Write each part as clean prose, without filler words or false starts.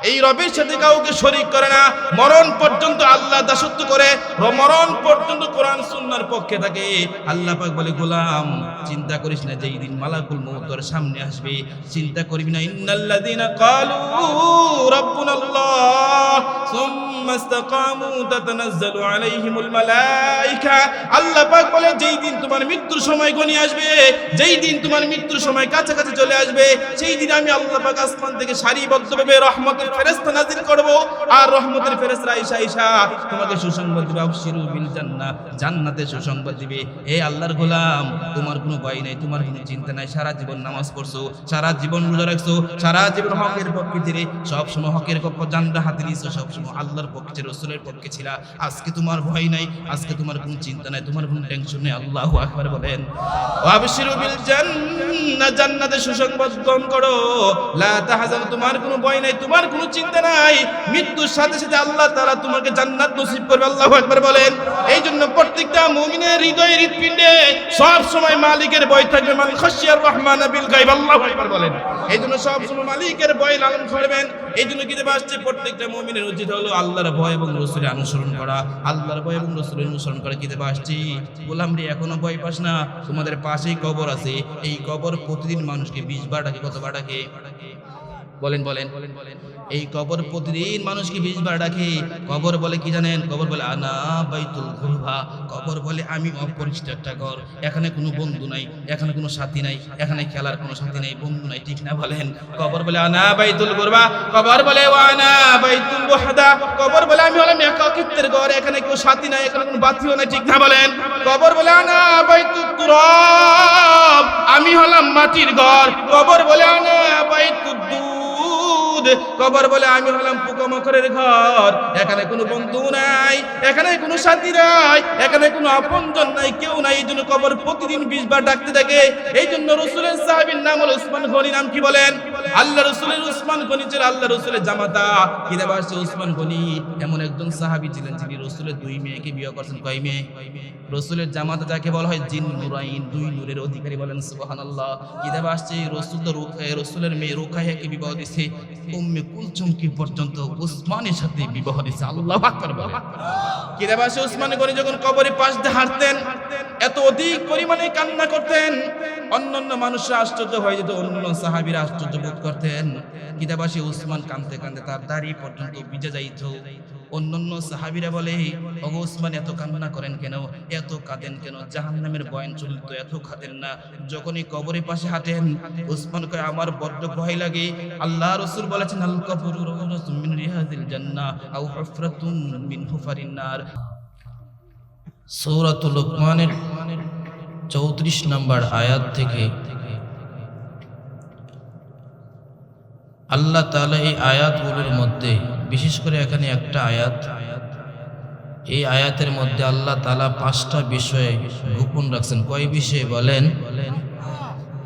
এই রবের সাথে কাউকে শরীক করে না, মরণ পর্যন্ত আল্লাহ দাসত্ব করে, মরণ পর্যন্ত কোরআন সুন্নাহর পক্ষে থাকে। আল্লাহ পাক বলে, গোলাম চিন্তা করিস না, যেই দিন মালাকুল মউত তোর সামনে আসবে চিন্তা করবি না। ইন্নাল্লাযীনা ক্বালু রাব্বুনাল্লাহ সুম্মা ইসতাকামু তাতানাজ্জালু আলাইহিমুল মালায়েকা। আল্লাহ পাক বলে, যেই দিন তোমার মৃত্যুর সময় ঘনিয়ে আসবে, যেই দিন তোমার মৃত্যুর সময় কাছাকাছি চলে আসবে, সেই দিন আমি আল্লাহ পাক আসমান থেকে সারিবদ্ধভাবে রহমতের ফেরেশতা নাযিল করব, আর রহমতের ফেরেশতা আয়েশা তোমাকে সুসংবাদ দিবে, আবশিরু বিল জান্নাহ, জান্নাতের সুসংবাদ দিবে। হে আল্লাহর গোলাম, তোমার কোনো ভয় নাই, তোমার কোনো চিন্তা নাই। সারা জীবন নামাজ পড়ছো, সারা জীবন রোজা রাখছো, সারা জীবন হকের পক্ষে ছিলে, সব সময় হকের পক্ষে জানটা হাতে নিয়েছো, সব সময় আল্লাহর পক্ষে রাসূলের পক্ষে ছিলা। আজকে তোমার ভয় নাই, আজকে তোমার কোনো চিন্তা নাই, তোমার কোনো টেনশন নেই। আল্লাহু আকবার বলেন। আবশিরু বিল জান্নাহ, জান্নাতের সুসংবাদ গ্রহণ করো। লা তাহজানু, তোমার কোনো ভয় নাই, তোমার কোনো চিন্তা নাই। মৃত্যুর সাথে সাথে আল্লাহ তাআলা তোমাকে জান্নাত নসিব করবে। আল্লাহু আকবার বলেন। এই জন্য প্রত্যেকটা মুমিনের হৃদয়ে হৃৎপিণ্ডে সব সময় মালিকের ভয় থাকবে। মান খাশিয়ার রহমান বিল গায়ব, আল্লাহু আকবার বলেন। এই জন্য সব সময় মালিকের ভয় লালন করবেন। এই জন্য কিতাবে আসছে প্রত্যেকটা মুমিনের উচিত হলো আল্লাহর ভয় এবং রাসূলের অনুসরণ করা, আল্লাহর ভয় এবং রাসূলের অনুসরণ করা। কিতাবে আসছে, গোলাম রে এখনো ভয় পাস না, তোমাদের পাশেই কবর আছে। এই কবর প্রতিদিন মানুষকে 20 বার ডাকে। কতবার ডাকে? বলেন বলেন। এই কবর প্রতিদিন মানুষকে 20 বার ডাকে। কবর বলে কি জানেন? কবর বলে আনা বাইতুল গুরবা। কবর বলে আমি অপরিচিত একটা ঘর, এখানে কোনো বন্ধু নাই, এখানে কোনো সাথী নাই, এখানে খেলার কোনো সাথী নাই, বন্ধু নাই, ঠিক না বলেন? কবর বলে আনা বাইতুল গুরবা। কবর বলে ওয়ানা বাইতুল ওয়াহদা। কবর বলে আমি হলাম একাকিত্বের ঘর, এখানে কেউ সাথী নাই, এখানে কোনো বাতিও নাই, ঠিক না বলেন? কবর বলে আনা বাইতুত তুরাব, আমি হলাম মাটির ঘর। কবর বলে আনা বাইতুদ দুদ। কবর বলে আমি হলাম পোকামাকড়ের ঘর, এখানে কোনো বন্ধু নাই, এখানে কোনো সাথী নাই, এখানে কোনো আপনজন নাই, কেউ নাই। এই জন্য কবর প্রতিদিন 20 বার ডাকতে থাকে। এই জন্য রাসূলের সাহাবীর নাম হলো উসমান গনি। নাম কি বলেন? আল্লাহ রাসূলের উসমান গনি ছিল আল্লাহ রাসূলের জামাতা। কিতাবে আসছে উসমান গনি এমন একজন সাহাবী ছিলেন যিনি রাসূলের 2 মেয়েকে বিয়ে করেছেন। কয় মেয়ে? রাসূলের জামাতা যাকে বলা হয় জিন নুরাইন, 2 নূরের অধিকারী। বলেন সুবহানাল্লাহ। কিতাবে আসছে রাসূলের মেয়ে রুকাইয়াকে বিবাহ দিয়েছে, উম্মে কুলসুমকে পর্যন্ত উসমানের সাথে বিবাহ দিয়েছে। আল্লাহু আকবার বলেন। কিতাবে আসছে উসমান গনি যখন কবরের পাশ দিয়ে হাঁটতেন, এত অধিক পরিমাণে কান্না করতেন, অন্যান্য মানুষরা আশ্চর্য হয়ে যেত, অন্যান্য সাহাবীরা আশ্চর্য বোধ করতেন। কিতাবে আসছে উসমান কাঁদতে কাঁদতে তার দাড়ি পর্যন্ত ভিজে যাইত। অন্যান্য সাহাবীরা বলে, ওগো উসমান এত কান্না করেন কেন, এত কাঁদেন কেন? জাহান্নামের বয়ান চলিত, এত কাঁদেন না। যখনই কবরের পাশে হাঁটেন, উসমান কয় আমার বড্ড ভয় লাগে। আল্লাহ রাসূল বলেছেন, আল কবরু রাউযাতুম মিন রিয়াদিল জান্নাহ আও হুফরাতুম মিন হুফারিন নার। সূরাতুল লুকমানের 34 নম্বর আয়াত থেকে আল্লাহ তাআলা এই আয়াতগুলোর মধ্যে, বিশেষ করে এখানে একটা আয়াত, এই আয়াতের মধ্যে আল্লাহ তাআলা 5টা বিষয়ে গোপন রাখছেন। কয় বিষয় বলেন?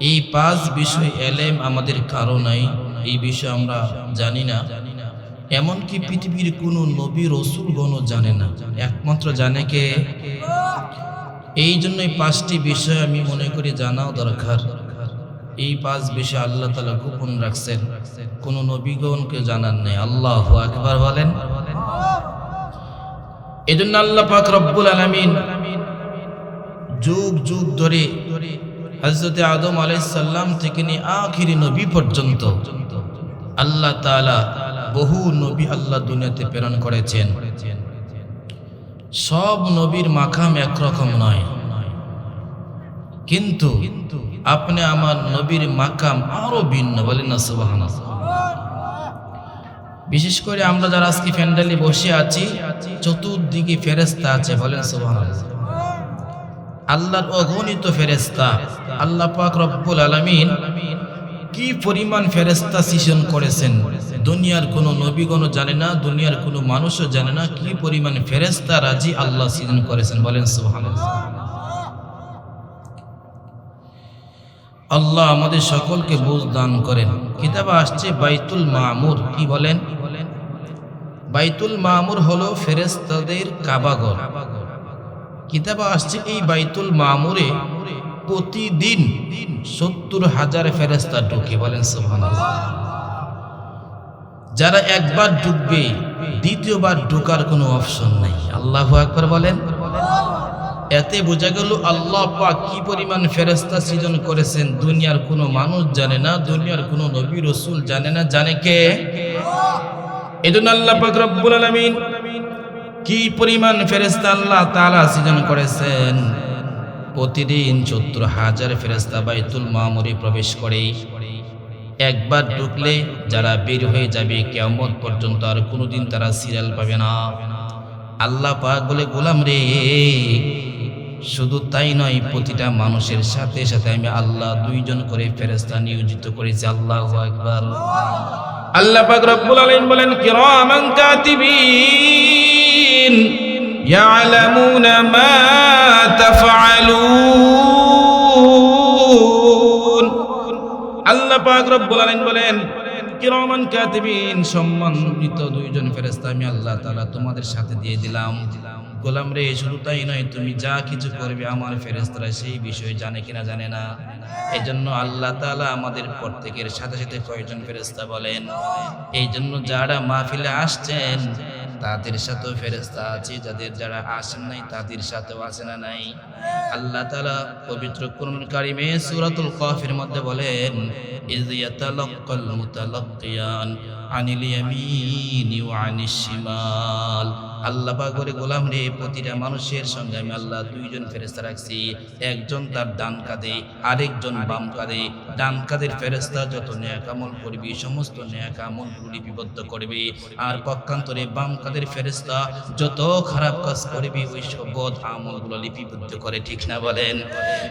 এই 5 বিষয় এলেম আমাদের কারো নাই, এই বিষয় আমরা জানি না। এমনকি পৃথিবীর কোনো নবী রাসূলগণও জানে না, একমাত্র জানে কে? এই জন্যই 5টি বিষয় আমি মনে করি জানাও দরকার। এই 5 বিষয় আল্লাহ তাআলা গোপন রাখছেন, কোন নবীগণকে জানান নাই। আল্লাহু আকবার বলেন। এজন্য আল্লাহ পাক রব্বুল আলামিন যুগ যুগ ধরে হযরত আদম আলাইহিস সালাম থেকে নিয়ে আখিরি নবী পর্যন্ত আল্লাহ তাআলা বহু নবী আল্লাহ দুনিয়াতে প্রেরণ করেছেন। সব নবীর মাকাম একরকম নয়, কিন্তু আপনি আমার নবীর মাকাম আরো ভিন্ন। বলেন না সুবহানাল্লাহ। বিশেষ করে আমরা যারা আজকে প্যান্ডেলে বসে আছি, চতুর্দিকে ফেরেশতা আছে। বলেন সুবহানাল্লাহ। আল্লাহর অগণিত ফেরেশতা। আল্লাহ পাক রব্বুল আলামিন কি পরিমাণ ফেরেশতা সৃজন করেছেন, দুনিয়ার কোনো নবীগণ জানে না, দুনিয়ার কোনো মানুষও জানে না কি পরিমাণ ফেরেশতা রাজি আল্লাহ সৃজন করেছেন। বলেন সুবহানাল্লাহ। আল্লাহ আমাদের সকলকে বুঝ দান করেন। কিতাবে আসছে বাইতুল মামুর। কি বলেন? বাইতুল মামুর হলো ফেরেশতাদের কাবাঘর। কিতাবে আসছে এই বাইতুল মামুরে প্রতিদিন 70,000 ফেরেশতা ঢোকে। বলেন সুবহানাল্লাহ। যারা একবার ঢুকবে দ্বিতীয়বার ঢোকার কোনো অপশন নাই। আল্লাহু আকবার বলেন। এতে বোঝা গেল আল্লাহ পাক কি পরিমাণ ফেরেশতা সৃজন করেছেন দুনিয়ার কোনো মানুষ জানে না, দুনিয়ার কোনো নবী রাসূল জানে না। জানে কে? এজন্য আল্লাহ পাক রব্বুল আলামিন কি পরিমাণ ফেরেশতা আল্লাহ তাআলা সৃজন করেছেন। প্রতিদিন ৭০,০০০ ফেরেশতা বাইতুল মামুরে প্রবেশ করে। একবার ঢুকলে যারা বের হয়ে যাবে কিয়ামত পর্যন্ত আর কোনোদিন তারা সিরিয়াল পাবে না। আল্লাহ পাক বলে, গোলাম রে, শুধু তাই নয়, প্রতিটা মানুষের সাথে সাথে আমি আল্লাহ 2 জন করে ফেরেশতা নিয়োজিত করেছি। আল্লাহু আকবার। আল্লাহ পাক রব্বুল আলামিন বলেন, কিরামান কাতিবিন ইয়ালামুনা মা তাফআলুন। আল্লাহ পাক রব্বুল আলামিন বলেন, কিরামান কাতিবিন, সম্মানিত 2 জন ফেরেশতা আমি আল্লাহ তাআলা তোমাদের সাথে দিয়ে দিলাম। গোলাম রে, শুধু তাই নয়, তুমি যা কিছু করবে আমার ফেরেশতারা সেই বিষয়ে জানে কিনা জানে না। এজন্য আল্লাহ তাআলা আমাদের প্রত্যেকের সাথে সাথে কয়জন ফেরেশতা বলেন? এই জন্য যারা মাহফিলে আসছেন তাদের সাথেও ফেরেশতা আছে, যারা আসেন নাই তাদের সাথেও আছে না নাই? আল্লাহ তাআলা পবিত্র কোরআনুল কারীমে সূরাতুল কাফের মধ্যে বলেন, ইয ইয়াতালাক্কাল মুতালাক্কিয়ান আনিল ইয়ামিনি ওয়া আনিশ শিমাল। আল্লাহ পাক বলে, গোলাম রে, প্রতিটা মানুষের সঙ্গে আমি আল্লাহ 2 জন ফেরেশতা রাখছি। একজন তার ডান কাঁধে, আরেকজন বাম কাঁধে। ডান কাঁধের ফেরেশতা যত নেক আমল করবে সমস্ত নেক আমলগুলো লিপিবদ্ধ করবে, আর পক্ষান্তরে বাম কাঁধের ফেরেশতা যত খারাপ কাজ করবে ওই সব বদ আমলগুলো লিপিবদ্ধ করে। ঠিক না বলেন?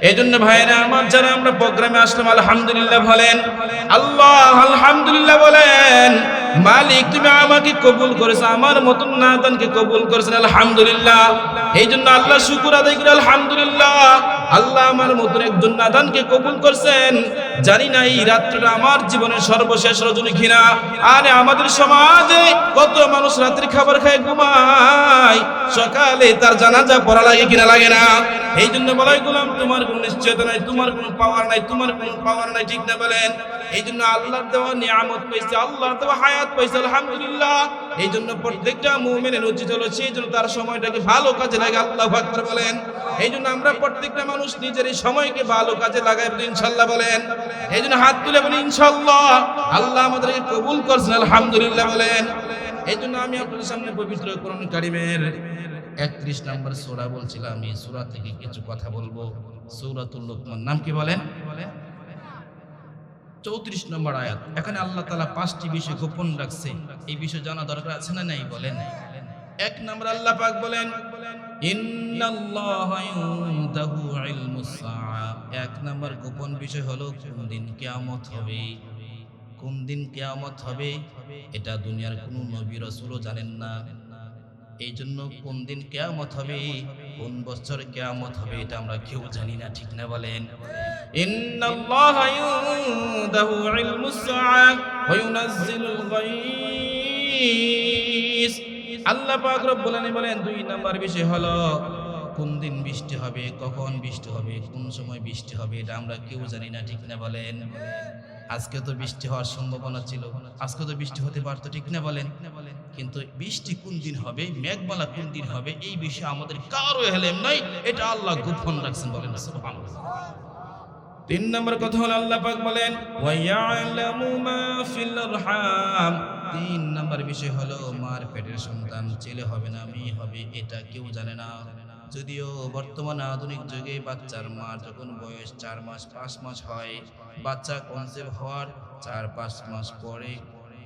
এইজন্য ভাইরা আমার, যারা আমরা প্রোগ্রামে আসলাম আলহামদুলিল্লাহ বলেন, আল্লাহ আলহামদুলিল্লাহ বলেন। মালিক, তুমি আমাকে কবুল করেছো, আমার মতন নাদানকে কবুল করেছেন আলহামদুলিল্লাহ। এই জন্য আল্লাহ শুকর আদায় করি আলহামদুলিল্লাহ। আল্লাহ আমার মতন একজন নাদানকে কবুল করছেন। জানি না এই রাত্রিটা আমার জীবনের সর্বশেষ রজনী কিনা। আরে আমাদের সমাজে কত মানুষ রাত্রি খাবার খায় ঘুমায়, সকালে তার জানাজা পড়া লাগে কিনা লাগে না? এই জন্য বলাই, গোলাম তোমার কোনো নিশ্চয়তা নাই, তোমার কোনো পাওয়ার নাই, তোমার কোনো পাওয়ার নাই। ঠিক না বলেন? এই জন্য আল্লাহর দেওয়া নিয়ামত পাইছে, আল্লাহর দেওয়া হায়াত পাইছে আলহামদুলিল্লাহ। এই জন্য প্রত্যেকটা মুমিনের উচিত হলো সেই জন্য তার সময়টাকে ভালো কাজে লাগে। আল্লাহু আকবার বলেন। এই জন্য আমরা প্রত্যেকটা মানুষ নিজের এই সময়কে ভালো কাজে লাগাই ইনশাআল্লাহ বলেন। এই জন্য হাত তুলে বলি ইনশাআল্লাহ, আল্লাহ আমাদেরকে কবুল করছেন আলহামদুলিল্লাহ বলেন। এই জন্য আমি আপনাদের সামনে পবিত্র কোরআন কারীমের 31 নম্বর সূরা বলছিলাম, এই সূরা থেকে কিছু কথা বলবো। সূরাতুল লুকমান নাম কি বলেন? 34 নম্বর আয়াত। এখানে আল্লাহ তাআলা 5টি বিষয় গোপন রাখছে। এই বিষয় জানা দরকার আছে না নাই বলেন? 1 নম্বর আল্লাহ পাক বলেন, ইন্নাল্লাহা ইনদাহু ইলমুস সাআ। 1 নম্বর গোপন বিষয় হলো কোন দিন কিয়ামত হবে। কোন দিন কিয়ামত হবে এটা দুনিয়ার কোনো নবী রাসূলও জানেন না। এই জন্য কোন দিন কিয়ামত হবে, কোন বছর কিয়ামত হবে এটা আমরা কেউ জানি না। ঠিক না বলেন? ইন্নাল্লাহা ইনদাহু ইলমুস সাআ ওয়া ইউনাজ্জিলুল গায়স। আল্লাহ পাক রব্বুল আলামিন বলেন 2 নম্বর বিষয় হলো কোন দিন বৃষ্টি হবে, কখন বৃষ্টি হবে, কোন সময় বৃষ্টি হবে এটা আমরা কেউ জানি না। ঠিক না বলেন? আজকে তো বৃষ্টি হওয়ার সম্ভাবনা ছিল, আজকে তো বৃষ্টি হতে পারতো। ঠিক না বলেন? কিন্তু বৃষ্টি কোন দিন হবে, মেঘমালা কোন দিন হবে এই বিষয়ে আমাদের কারো হেলেম নাই, এটা আল্লাহ গোপন রাখছেন। বলেন সুবহানাল্লাহ। 3 নম্বর কথা হলো আল্লাহ পাক বলেন, ওয়া ইয়ালামু মা ফিল আরহাম। 3 নম্বর বিষয় হলো মার পেটের সন্তান ছেলে হবে না মেয়ে হবে এটা কেউ জানে না। যদিও বর্তমান আধুনিক যুগে বাচ্চার মা যখন বয়স 4 মাস 5 মাস হয়, বাচ্চা কনসেপ্ট হওয়ার 4-5 মাস পরে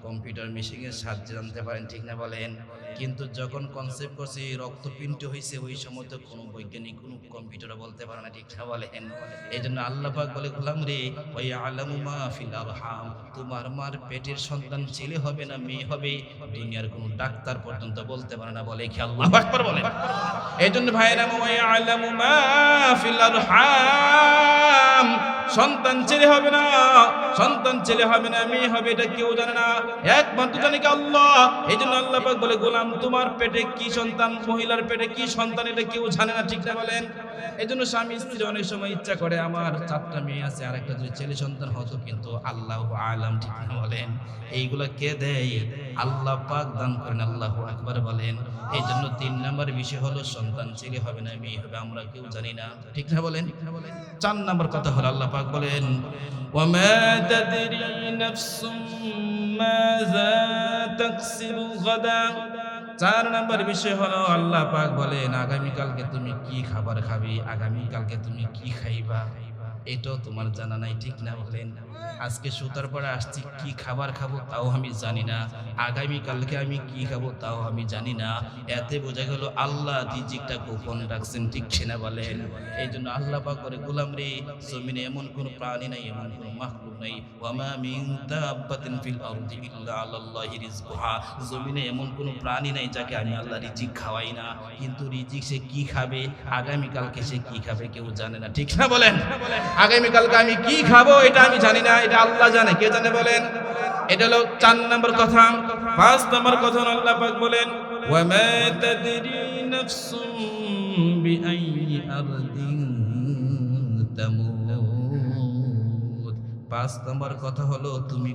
কম্পিউটার মেশিনের সাহায্যে জানতে পারেন। ঠিক না বলেন? কিন্তু যখন কনসেপ্ট করছে রক্তপিণ্ড হয়েছে ওই সময় তো কোনো বৈজ্ঞানিক কোনো কম্পিউটারও বলতে পারে না। ঠিক না বলেন? এই জন্য আল্লাহ পাক বলে, গোলাম রে, ওয়া ইয়ালামু মা ফিল আরহাম, তোমার মার পেটের সন্তান ছেলে হবে না মেয়ে হবে দুনিয়ার কোনো ডাক্তার পর্যন্ত বলতে পারে না। বলে কি আল্লাহু আকবার বলেন? এই জন্য ভাইরা, ওয়া ইয়ালামু মা ফিল আরহাম, সন্তান ছেলে হবে না, সন্তান ছেলে হবে না মেয়ে হবে এটা কেউ জানে না, একমাত্র জানে কি আল্লাহ। এই জন্য আল্লাহ পাক বলে, গোলাম তোমার পেটে কি সন্তান, মহিলার পেটে কি সন্তান, এটা কেউ জানে না, ঠিক না বলেন? এই জন্য স্বামী স্ত্রী অনেক সময় ইচ্ছা করে আমার 4টা মেয়ে আছে, আর একটা যদি ছেলে সন্তান হতো, কিন্তু আল্লাহু আলাম, ঠিক না বলেন? এইগুলা কে দেয়? আল্লাহ পাক দান করেন, আল্লাহু আকবার বলেন। এই জন্য 3 নম্বর বিষয় হলো সন্তান ছেলে হবে না মেয়ে হবে, আমরা কেউ জানি না, ঠিক না বলেন? 4 নম্বর কথা হলো আল্লাহ পাক বলেন ওয়ামা তাদরি নাফসুম মাযা তাকসিবু গাদা। 4 নম্বর বিষয় হলো আল্লাহ পাক বলেন আগামীকালকে তুমি কি খাবার খাবে, আগামীকালকে তুমি কি খাইবা, এটাও তোমার জানা নাই, ঠিক না বলেন? আজকে সুতার পরে আসছি, কি খাবার খাবো তাও আমি জানি না, আগামীকালকে আমি কি খাবো তাও আমি জানি না। এতে বোঝা গেল আল্লাহ রিজিকটা গোপন রাখছেন, ঠিক না বলেন? এই জন্য আল্লাহ পাক করে গোলাম রে, জমিনে এমন কোন প্রাণী নাই, এমন কোন মাখলুক নাই, ওয়ামা মিন দাব্বাতিন ফিল আরদি ইল্লা আলাল্লাহি রিজকুহা, জমিনে এমন কোন প্রাণী নাই যাকে আমি আল্লাহ রিজিক খাওয়াই না, কিন্তু রিজিক সে কি খাবে, আগামীকালকে সে কি খাবে কেউ জানে না, ঠিক না বলেন? আগামীকালকে আমি কি খাবো এটা আমি জানি না, এটা আল্লাহ জানে, কে জানে বলেন? এটা হলো 4 নম্বর কথা। 5 নম্বর কথা আল্লাহ পাক বলেন ওয়ামা তাদরি নাফসুম বিআইয়ি আরদিন তামুত। 5 নম্বর কথা হলো তুমি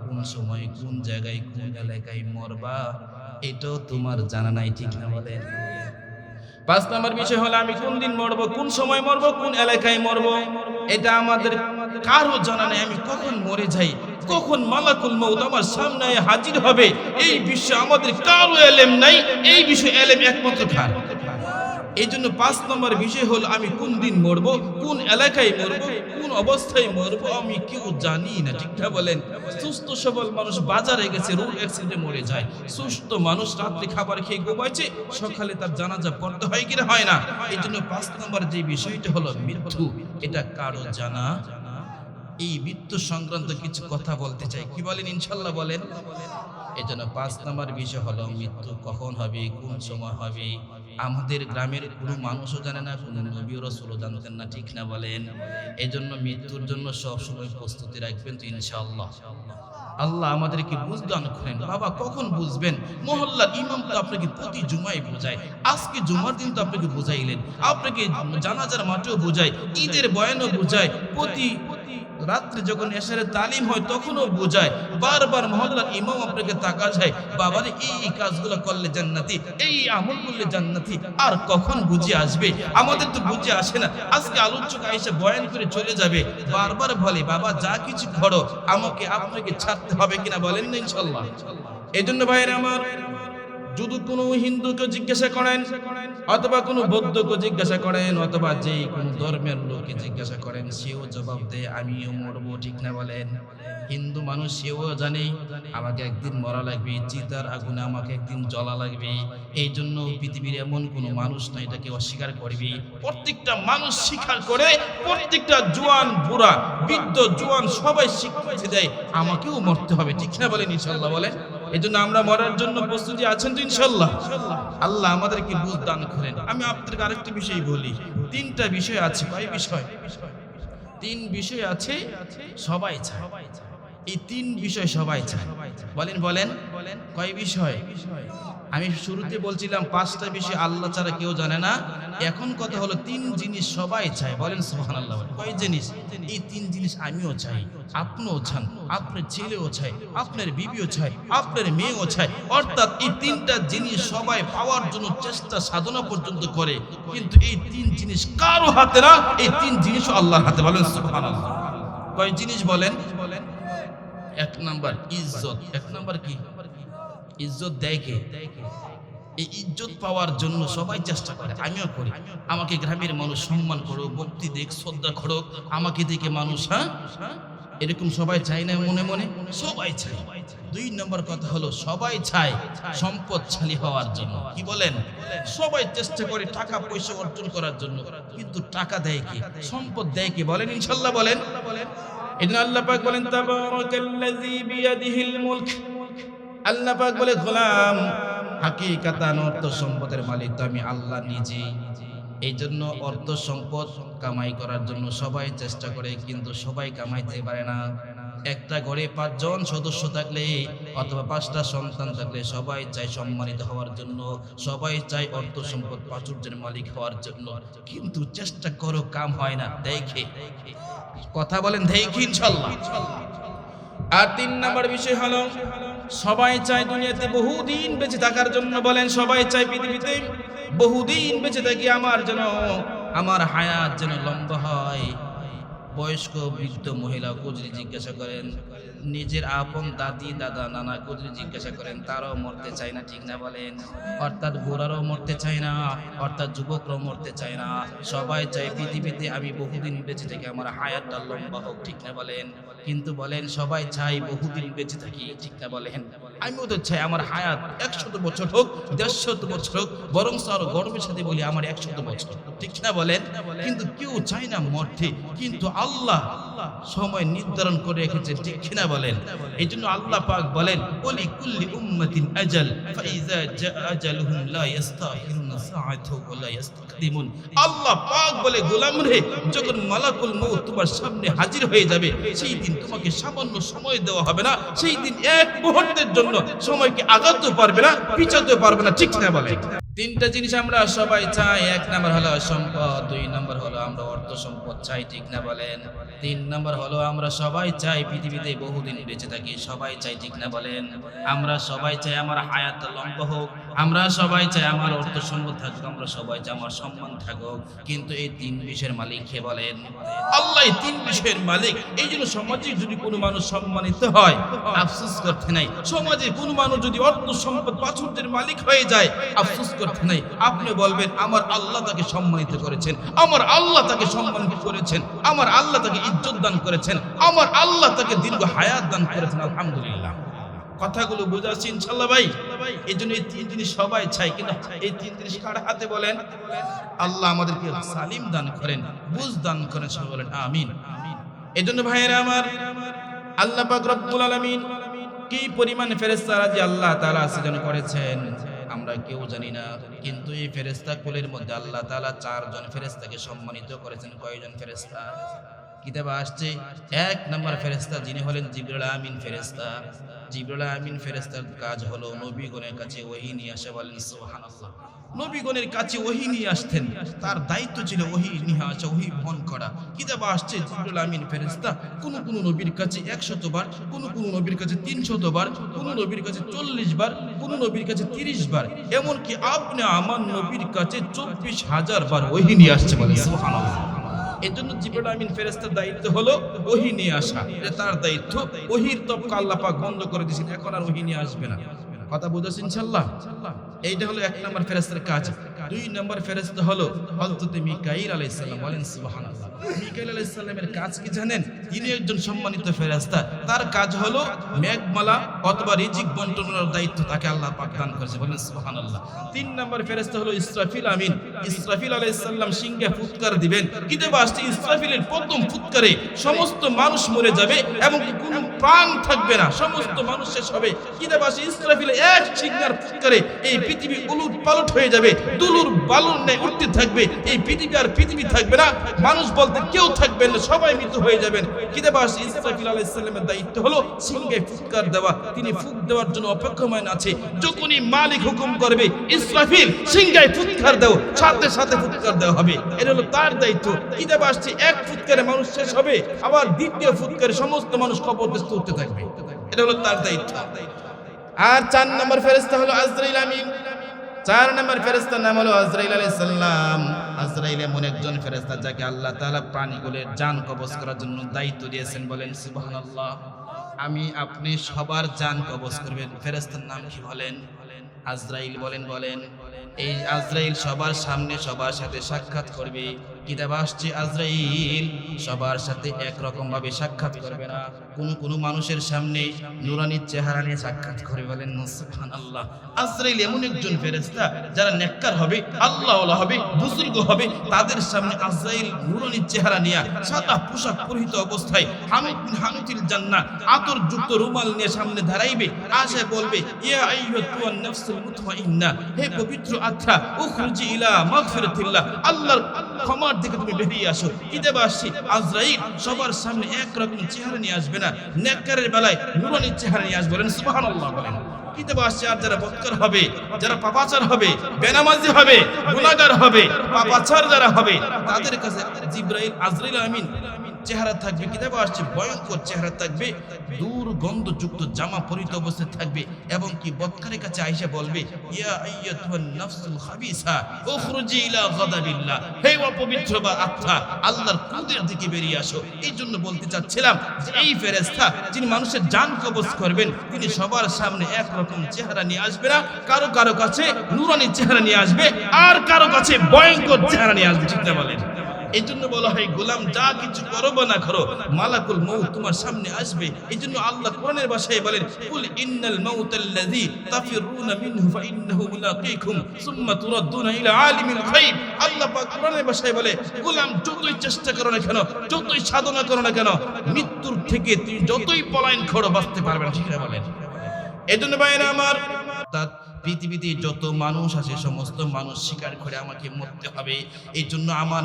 কোন সময়, কোন জায়গায়, কোন এলাকায় মরবা, এটাও তোমার জানা নাই, ঠিক না বলেন? 5 নম্বর বিষয় হলো আমি কোন দিন মরবো, কোন সময় মরবো, কোন এলাকায় মরবো, এটা আমাদের কারো জানা নেই। আমি কখন মরে যাই, কখন মালাকুল মউত আমার সামনে হাজির হবে, এই বিষয়ে আমাদের কারো এলেম নাই। এই বিষয়ে এলেম একমাত্র কার? এই জন্য 5 নম্বর বিষয় হলো আমি কোন দিন মরবো, কোন এলাকায় মরবো, কোন অবস্থায় মরবো, আমি কেউ জানি না, ঠিক না বলেন? সুস্থ সবল মানুষ বাজারে গেছে, রোড অ্যাক্সিডেন্টে মরে যায়। সুস্থ মানুষ রাত্রে খাবার খেয়ে ঘুমাইছে, সকালে তার জানাজা পড়তে হয় কি হয় না? এই জন্য 5 নম্বর যে বিষয়টা হলো মৃত্যু, এটা কারো জানা। এই মৃত্যু সংক্রান্ত কিছু কথা বলতে চাই, কি বলেন? ইনশাল্লাহ বলেন। এই জন্য 5 নম্বর বিষয় হলো মৃত্যু কখন হবে, কোন সময় হবে, আমাদের গ্রামের কোনো মানুষও জানে না, কোনো নবী রাসূলও জানতেন না, ঠিক না বলেন? এই জন্য মৃত্যুর জন্য সব সময় প্রস্তুতি রাখবেন তো ইনশাআল্লাহ। আল্লাহ আমাদেরকে বুঝদান করেন। বাবা কখন বুঝবেন? মহল্লার ইমাম তো আপনাকে প্রতি জুমায় বোঝায়, আজকে জুমার দিন তো আপনাকে বোঝাইলেন, আপনাকে জানাজার মাঠেও বোঝায়, ঈদের বয়ানও বোঝায়, প্রতি রাত্রে যখন এশারের তালিম হয় তখনও বোঝায়, বারবার মহল্লার ইমাম আপনাকে তাকা যায়, বাবারে এই কাজগুলো করলে জান্নাতি, এই আমল করলে জান্নাতি, আর কখন বুঝে আসবে? আমাদের তো বুঝে আসে না। আজকে আলোচক আয়েশা বয়ান করে চলে যাবে, বারবার বলে বাবা যা কিছু করো আমাকে আপনাকে ছাড়তে হবে কিনা, বলেন না ইনশাআল্লাহ? এই জন্য ভাইয়েরা আমার, যদি কোনো হিন্দুকে জিজ্ঞাসা করেন, অথবা কোনো বৌদ্ধকে জিজ্ঞাসা করেন, অথবা যে কোনো ধর্মের লোককে জিজ্ঞাসা করেন, সেও জবাব দেয় আমিও মরবো, ঠিক না বলেন? হিন্দু মানুষ সেও জানে আমাকে একদিন মরা লাগবে, চিতার আগুনে আমাকে একদিন জ্বলা লাগবে। এই জন্য পৃথিবীর এমন কোনো মানুষ নাই এটাকে অস্বীকার করবে। প্রত্যেকটা মানুষ স্বীকার করে, প্রত্যেকটা জোয়ান বুড়া বৃদ্ধ জোয়ান সবাই স্বীকৃতি দেয় আমাকেও মরতে হবে, ঠিক না বলেন? ইনশাআল্লাহ বলেন। এই জন্য আমরা মরার জন্য প্রস্তুতি আছেন তো ইনশাআল্লাহ? আল্লাহ আমাদেরকে বুঝ দান করেন। আমি আপনাদেরকে আরেকটি বিষয় বলি, 3টা বিষয় আছে। কয় বিষয়? 3 বিষয় আছে, সবাই চায়। এই 3 বিষয় সবাই চায়। বলেন বলেন কয় বিষয়? আমি শুরুতে বলছিলাম 5টা বিষয় আল্লাহ ছাড়া কেউ জানে না। এখন কথা হলো 3 জিনিস সবাই চায়। বলেন সুবহানাল্লাহ। কয় জিনিস? এই 3 জিনিস আমিও চাই, আপনিও চান, আপনার ছেলেও চায়, আপনার বিবিও চায়, আপনার মেয়েও চায়। অর্থাৎ এই 3টা জিনিস সবাই পাওয়ার জন্য চেষ্টা সাধনা পর্যন্ত করে, কিন্তু এই 3 জিনিস কারো হাতে না, এই 3 জিনিস আল্লাহর হাতে। বলেন সুবহানাল্লাহ। কয় জিনিস বলেন? 1 নাম্বার ইজ্জত। 1 নাম্বার কি? ইজ্জত দেয় কে? এই ইজ্জত পাওয়ার জন্য সবাই চেষ্টা করে, আমিও করি। আমাকে গ্রামের মানুষ সম্মান করো, ভক্তি দেখ, শ্রদ্ধা করো, আমাকে দেখে মানুষ, হ্যাঁ, এরকম সবাই চায় না? মনে মনে সবাই চায়। 2 নম্বর কথা হলো সবাই চায় সম্পদশালী হওয়ার জন্য। কি বলেন? সবাই চেষ্টা করে টাকা পয়সা অর্জন করার জন্য, কিন্তু টাকা দেয় কে? সম্পদ দেয় কে? বলেন ইনশাআল্লাহ বলেন। এজন্য আল্লাহ পাক বলেন তাবারাকাল্লাযী বিয়াদিহিল মুলক। আল্লাহ পাক বলে গোলাম হাকিকাতান অর্থ সম্পদের মালিক তো আমি আল্লাহ নিজেই। এই জন্য অর্থ সম্পদ কামাই করার জন্য সবাই চেষ্টা করে, কিন্তু সবাই কামাইতে পারে না। একটা ঘরে 5 জন সদস্য থাকলে অথবা 5টা সন্তান থাকলে সবাই চায় সম্মানিত হওয়ার জন্য, সবাই চায় অর্থ সম্পদ প্রাচুর্যের মালিক হওয়ার জন্য, কিন্তু চেষ্টা করো কাম হয় না। দেখে কথা বলেন দেখি ইনশাআল্লাহ। আর 3 নম্বর বিষয় হলো সবাই চায় দুনিয়াতে বহুদিন বেঁচে থাকার জন্য। বলেন সবাই চায় পৃথিবীতে বহুদিন বেঁচে থাকি, আমার যেন আমার হায়াত যেন লম্বা হয়। বয়স্ক বৃদ্ধ মহিলাকে যদি জিজ্ঞাসা করেন, নিজের আপন দাদি দাদা নানাকে যদি জিজ্ঞাসা করেন, তারাও মরতে চায় না, ঠিক না বলেন? অর্থাৎ বুড়ারাও মরতে চায় না, অর্থাৎ যুবকরাও মরতে চায় না। সবাই চায় পৃথিবীতে আমি বহুদিন বেঁচে থাকি, আমার হায়াতটা লম্বা হোক, ঠিক না বলেন? কিন্তু বলেন সবাই চাই বহুদিন বেঁচে থাকি, ঠিক না বলেন? আমিও তো চাই আমার হায়াত 100 বছর হোক, 150 বছর হোক, বরং আরো গর্বের সাথে বলি আমার 100 বছর, ঠিক না বলেন? কিন্তু কেউ চায় না মরতে, কিন্তু আল্লাহ সময় নির্ধারণ করে রেখেছেন, ঠিক কিনা বলেন? এই জন্য আল্লাহ পাক বলেন ওলি কুল্লি উম্মাতিন আজাল ফাইজা জা আজালুহুম লা ইস্তাখিরুনা সাআতাও ওয়া লা ইস্তাকদিমুন। আল্লাহ পাক বলে গোলাম রে, যখন মালাকুল মউত তোমার সামনে হাজির হয়ে যাবে, সেই দিন তোমাকে সামান্য সময় দেওয়া হবে না। সেই দিন এক মুহূর্তের জন্য সময়কে আগাতে পারবে না, পিছাতে পারবে না, ঠিক না বলেন? 3টা জিনিস আমরা সবাই চাই। 1 নম্বর হলো সম্পদ, 2 নম্বর হলো আমরা অর্থ সম্পদ চাই, ঠিক না বলেন? 3 নম্বর হলো আমরা সবাই চাই পৃথিবীতে বহুদিন বেঁচে থাকি, সবাই চাই, ঠিক না বলেন? আমরা সবাই চাই আমার হায়াত লম্বা হোক, আমরা সবাই চাই আমার অর্থ সম্পদ থাকুক, আমরা সবাই চাই আমার সম্মান থাকুক। কিন্তু এই 3 বিষয়ের মালিক কে বলেন? আল্লাহ। এই 3 বিষয়ের মালিক। এই জন্য সমাজে যদি কোনো মানুষ সম্মানিত হয়, আফসোস করতে নাই। সমাজে কোনো মানুষ যদি অর্থ সম্পদ প্রাচুর্যের মালিক হয়ে যায়, আফসোস করতে নাই। আপনি বলবেন আমার আল্লাহ তাকে সম্মানিত করেছেন, আমার আল্লাহ তাকে সম্মানিত করেছেন, আমার আল্লাহ তাকে ইজ্জত দান করেছেন, আমার আল্লাহ তাকে দীর্ঘ হায়াত দান করেছেন, আলহামদুলিল্লাহ। কথাগুলো বুঝাচ্ছি ইনশাআল্লাহ ভাই? এই জন্য এই 3 জিনিস সবাই চাই, কিন্তু এই 3 জিনিস কার হাতে বলেন? আল্লাহ আমাদেরকে সালিম দান করেন, বুঝ দান করেন, সবাই বলেন আমিন। এই জন্য ভাইয়েরা আমার, আল্লাহ পাক রব্বুল আলামিন কি পরিমাণ ফেরেশতা যে আল্লাহ তাআলা সৃজন করেছেন আমরা কেউ জানি না। কিন্তু এই ফেরেশতা কুলের মধ্যে আল্লাহ তাআলা 4 জন ফেরেশতাকে সম্মানিত করেছেন। কয়জন ফেরেশতা? কিতাবে আসছে 1 নম্বর ফেরেশতা যিনি হলেন জিবরিল আমিন ফেরেশতা। জিবরিল আমিন ফেরেশতার কাজ হলো নবীগণের কাছে ওহী নিয়ে আসা। বলেন সুবহানাল্লাহ। নবীগণের কাছে ওহী নিয়ে আসতেন, তার দায়িত্ব ছিল ওহী নিয়ে আসা, ওহী বহন করা। কিতাবে আসছে জিবরিল আমিন ফেরেশতা কোন কোন নবীর কাছে 100 বার, কোন কোন নবীর কাছে 300 বার, কোন নবীর কাছে 40 বার, কোন নবীর কাছে 30 বার, এমনকি আপনি আমার নবীর কাছে 24,000 বার ওহী নিয়ে আসছে। বলেন সুবহানাল্লাহ। এই জন্য জিবরিল আমিন ফেরেশতার দায়িত্ব হলো ওহী নিয়ে আসা, এটা তার দায়িত্ব। ওহীর তবকা আল্লাহ পাক বন্ধ করে দিয়েছেন, এখন আর ওহী নিয়ে আসবে না। কথা বুঝেছেন ইনশাআল্লাহ? এইটা হলো 1 নম্বর ফেরেশতার কাজ। 2 নম্বর ফেরেশতা হলো হযরত মিকাঈল আলাইহিস সালাম। বলেন সুবহানাল্লাহ। মিকাঈল আলাইহিস সালামের কাজ কি জানেন? তিনি একজন সম্মানিত ফেরেশতা, তার কাজ হলো মেঘমালা অথবা রিজিক বন্টনের দায়িত্ব তাকে আল্লাহ পাক দান করেছে। বলেন সুবহানাল্লাহ। 3 নম্বর ফেরেশতা হলো ইসরাফিল আমিন। ইসরাফিল আলাইহিস সালাম সিংহে ফুৎকার দিবেন। কিতাবে আসছে ইসরাফিলের প্রথম ফুৎকারে সমস্ত মানুষ মরে যাবে এবং কোনো প্রাণ থাকবে না, সমস্ত মানুষ শেষ হবে। কিতাবে আসছে ইসরাফিল এক সিংহার ফুৎকারে এই পৃথিবী উলট পালট হয়ে যাবে, দুলুর বালুর ন্যায় উঠতে থাকবে। এই পৃথিবী আর পৃথিবী থাকবে না, মানুষ বলতে কেউ থাকবে না, সবাই মৃত হয়ে যাবেন। কিতাবে আসছে ইসরাফিল আলাইহিস সালামের দায়িত্ব হলো সিংহে ফুৎকার দেওয়া। তিনি ফুৎ দেওয়ার জন্য অপেক্ষমান আছে। যখনই মালিক হুকুম করবে ইসরাফিল সিংহে ফুৎকার দাও, সাথে সাথে ফুৎকার দেওয়া হবে। এটা হলো তার দায়িত্ব। কিতাবে আসছে এক ফুৎকারে মানুষ শেষ হবে, আবার দ্বিতীয় ফুৎকারে সমস্ত মানুষ কবরস্থ হতে থাকবে। এটা হলো তার দায়িত্ব। আর 4 নম্বর ফেরেশতা হলো আজরাইল আমিন। 4 নম্বর ফেরেশতার নাম হলো আজরাইল আলাইহিস সালাম। আজরাইল এমন একজন ফেরেশতা যাকে আল্লাহ তাআলা প্রাণীগুলোর জান কবজ করার জন্য দায়িত্ব দিয়েছেন। বলেন সুবহানাল্লাহ। আমি আপনি সবার জান কবজ করবেন। ফেরেশতার নাম কি বলেন? আজরাইল। বলেন এই আজরাইল সবার সামনে সবার সাথে সাক্ষাৎ করবে। কিতাবে আসছে আজরাইল সবার সাথে একরকম ভাবে সাক্ষাৎ করবে না, কোন মানুষের সামনে নুরানি চেহারা নিয়ে সাক্ষাৎ করে। বলেন সুবহানাল্লাহ। আজরাইল এমন একজন ফেরেশতা যারা নেককার হবে, আল্লাহওয়ালা হবে, বুজুর্গ হবে, তাদের সামনে আজরাইল নুরানি চেহারা নিয়ে সাদা পোশাক পরিহিত অবস্থায় হানুতিল জান্নাহ আতর যুক্ত রুমাল নিয়ে সামনে দাঁড়াইবে। আসে বলবে ইয়া আইয়ুহান নাফসুল মুতমাইন্নাহ, হে পবিত্র আত্মা উখরুজি ইলা মাগফিরাতিল্লাহ, আল্লাহর ক্ষমার দিকে তুমি বেরিয়ে আসো। কিতাবে আসছে আজরাইল সবার সামনে একরকম চেহারা নিয়ে আসবে না, নেককারের বেলায় নূরানি চেহারা নিয়ে আসবে। বলেন সুবহানাল্লাহ। বলেন কিতাবে আসছে আর যারা বদকার হবে, যারা পাপাচার হবে, বেনামাজি হবে, গুনাহগার হবে, পাপাচার যারা হবে, তাদের কাছে জিবরাইল আজরাইল আমিন চেহারা থাকবে। কিতাবে আসছে ভয়ঙ্কর চেহারা থাকবে, দুর্গন্ধযুক্ত জামা পরিহিত অবস্থায় থাকবে, এবং কি বদকারের কাছে আয়েশা বলবে, ইয়া আইয়াতুহান নাফসুল খাবিসা উখরুজি ইলা গাদাবিল্লাহ, হে অপবিত্র বা আত্মা, আল্লাহর ক্রোধের দিকে বেরিয়ে আসো। এই জন্য বলতে চাচ্ছিলাম যে এই ফেরেশতা যিনি মানুষের জান কবজ করবেন, তিনি সবার সামনে একরকম চেহারা নিয়ে আসবে না, কারো কারো কাছে নূরানি চেহারা নিয়ে আসবে, আর কারো কাছে ভয়ঙ্কর চেহারা নিয়ে আসবে। ঠিক না বলেন? এই জন্য বলা হয় গোলাম যা কিছু করো বা না করো, মালাকুল মউত তোমার সামনে আসবে। এই জন্য আল্লাহ কোরআনের ভাষায় বলেন, কুল ইন্নাল মাউতাল্লাযী তাফিরুনা মিনহু ফাইন্নাহু মুলাকীকুম সুম্মা তুরাদ্দুনা ইলা আলিমিল গায়ব। আল্লাহ পাক কোরআনের ভাষায় বলে, গোলাম যতই চেষ্টা করো না কেন, যতই সাধনা করো না কেন, মৃত্যুর থেকে তুমি যতই পলায়ন করো বাঁচতে পারবে না। ঠিক না বলেন? এই জন্য ভাইরা আমার, তার পৃথিবীতে যত মানুষ আছে সমস্ত মানুষ স্বীকার করে আমাকে মরতে হবে। এই জন্য আমার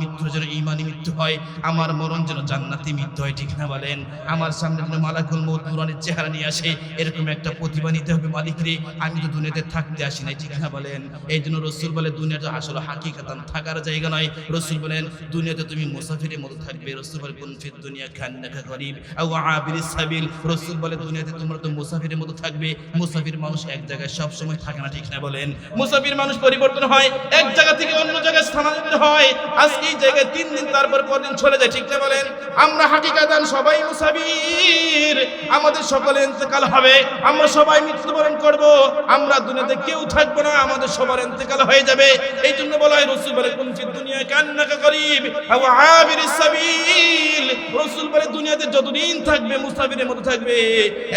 মৃত্যু যেন ঈমানি মৃত্যু হয়, আমার মরণ যেন জান্নাতি মৃত্যু হয়। ঠিক না বলেন? আমার সামনে যেন মালাকুল মউত নূরানির চেহারা নিয়ে আসে, এরকম একটা প্রতিভা নিতে হবে। মালিক রে, আমি তো দুনিয়াতে থাকতে আসি নাই। ঠিক না বলেন? এই জন্য রাসূল বলে দুনিয়াতে আসলে হাকিকাতান থাকার জায়গা নয়। রাসূল বলেন দুনিয়াতে তুমি মুসাফিরের মতো থাকবে। রাসূল বলে কুন ফিদ দুনিয়া কান্নাকা গরীব আও আবিরিস সাবিল। রাসূল বলে দুনিয়াতে তোমরা তো মুসাফিরের মতো থাকবে। মুসাফির মানুষ এক জায়গায় সব সময় থাকে না। ঠিক না বলেন? মুসাফির মানুষ পরিবর্তন হয়, এক জায়গা থেকে অন্য জায়গায় স্থানান্তরিত হয়। আজকে এই জায়গায় 3 দিন, তারপর পরদিন চলে যায়। ঠিক না বলেন? আমরা হাকিকাতান সবাই মুসাফির, আমাদের সকলে ইন্তেকাল হবে, আমরা সবাই মৃত্যুবরণ করব, আমরা দুনিয়াতে কেউ থাকবো না, আমাদের সবার ইন্তেকাল হয়ে যাবে। এই জন্য বলা হয় রাসূল বলে কুন ফিদ দুনিয়া কান্নাকা গরীব আও আবিরিস সাবিল। রাসূল বলে দুনিয়াতে যতদিন থাকবে মুসাফিরের মতো থাকবে।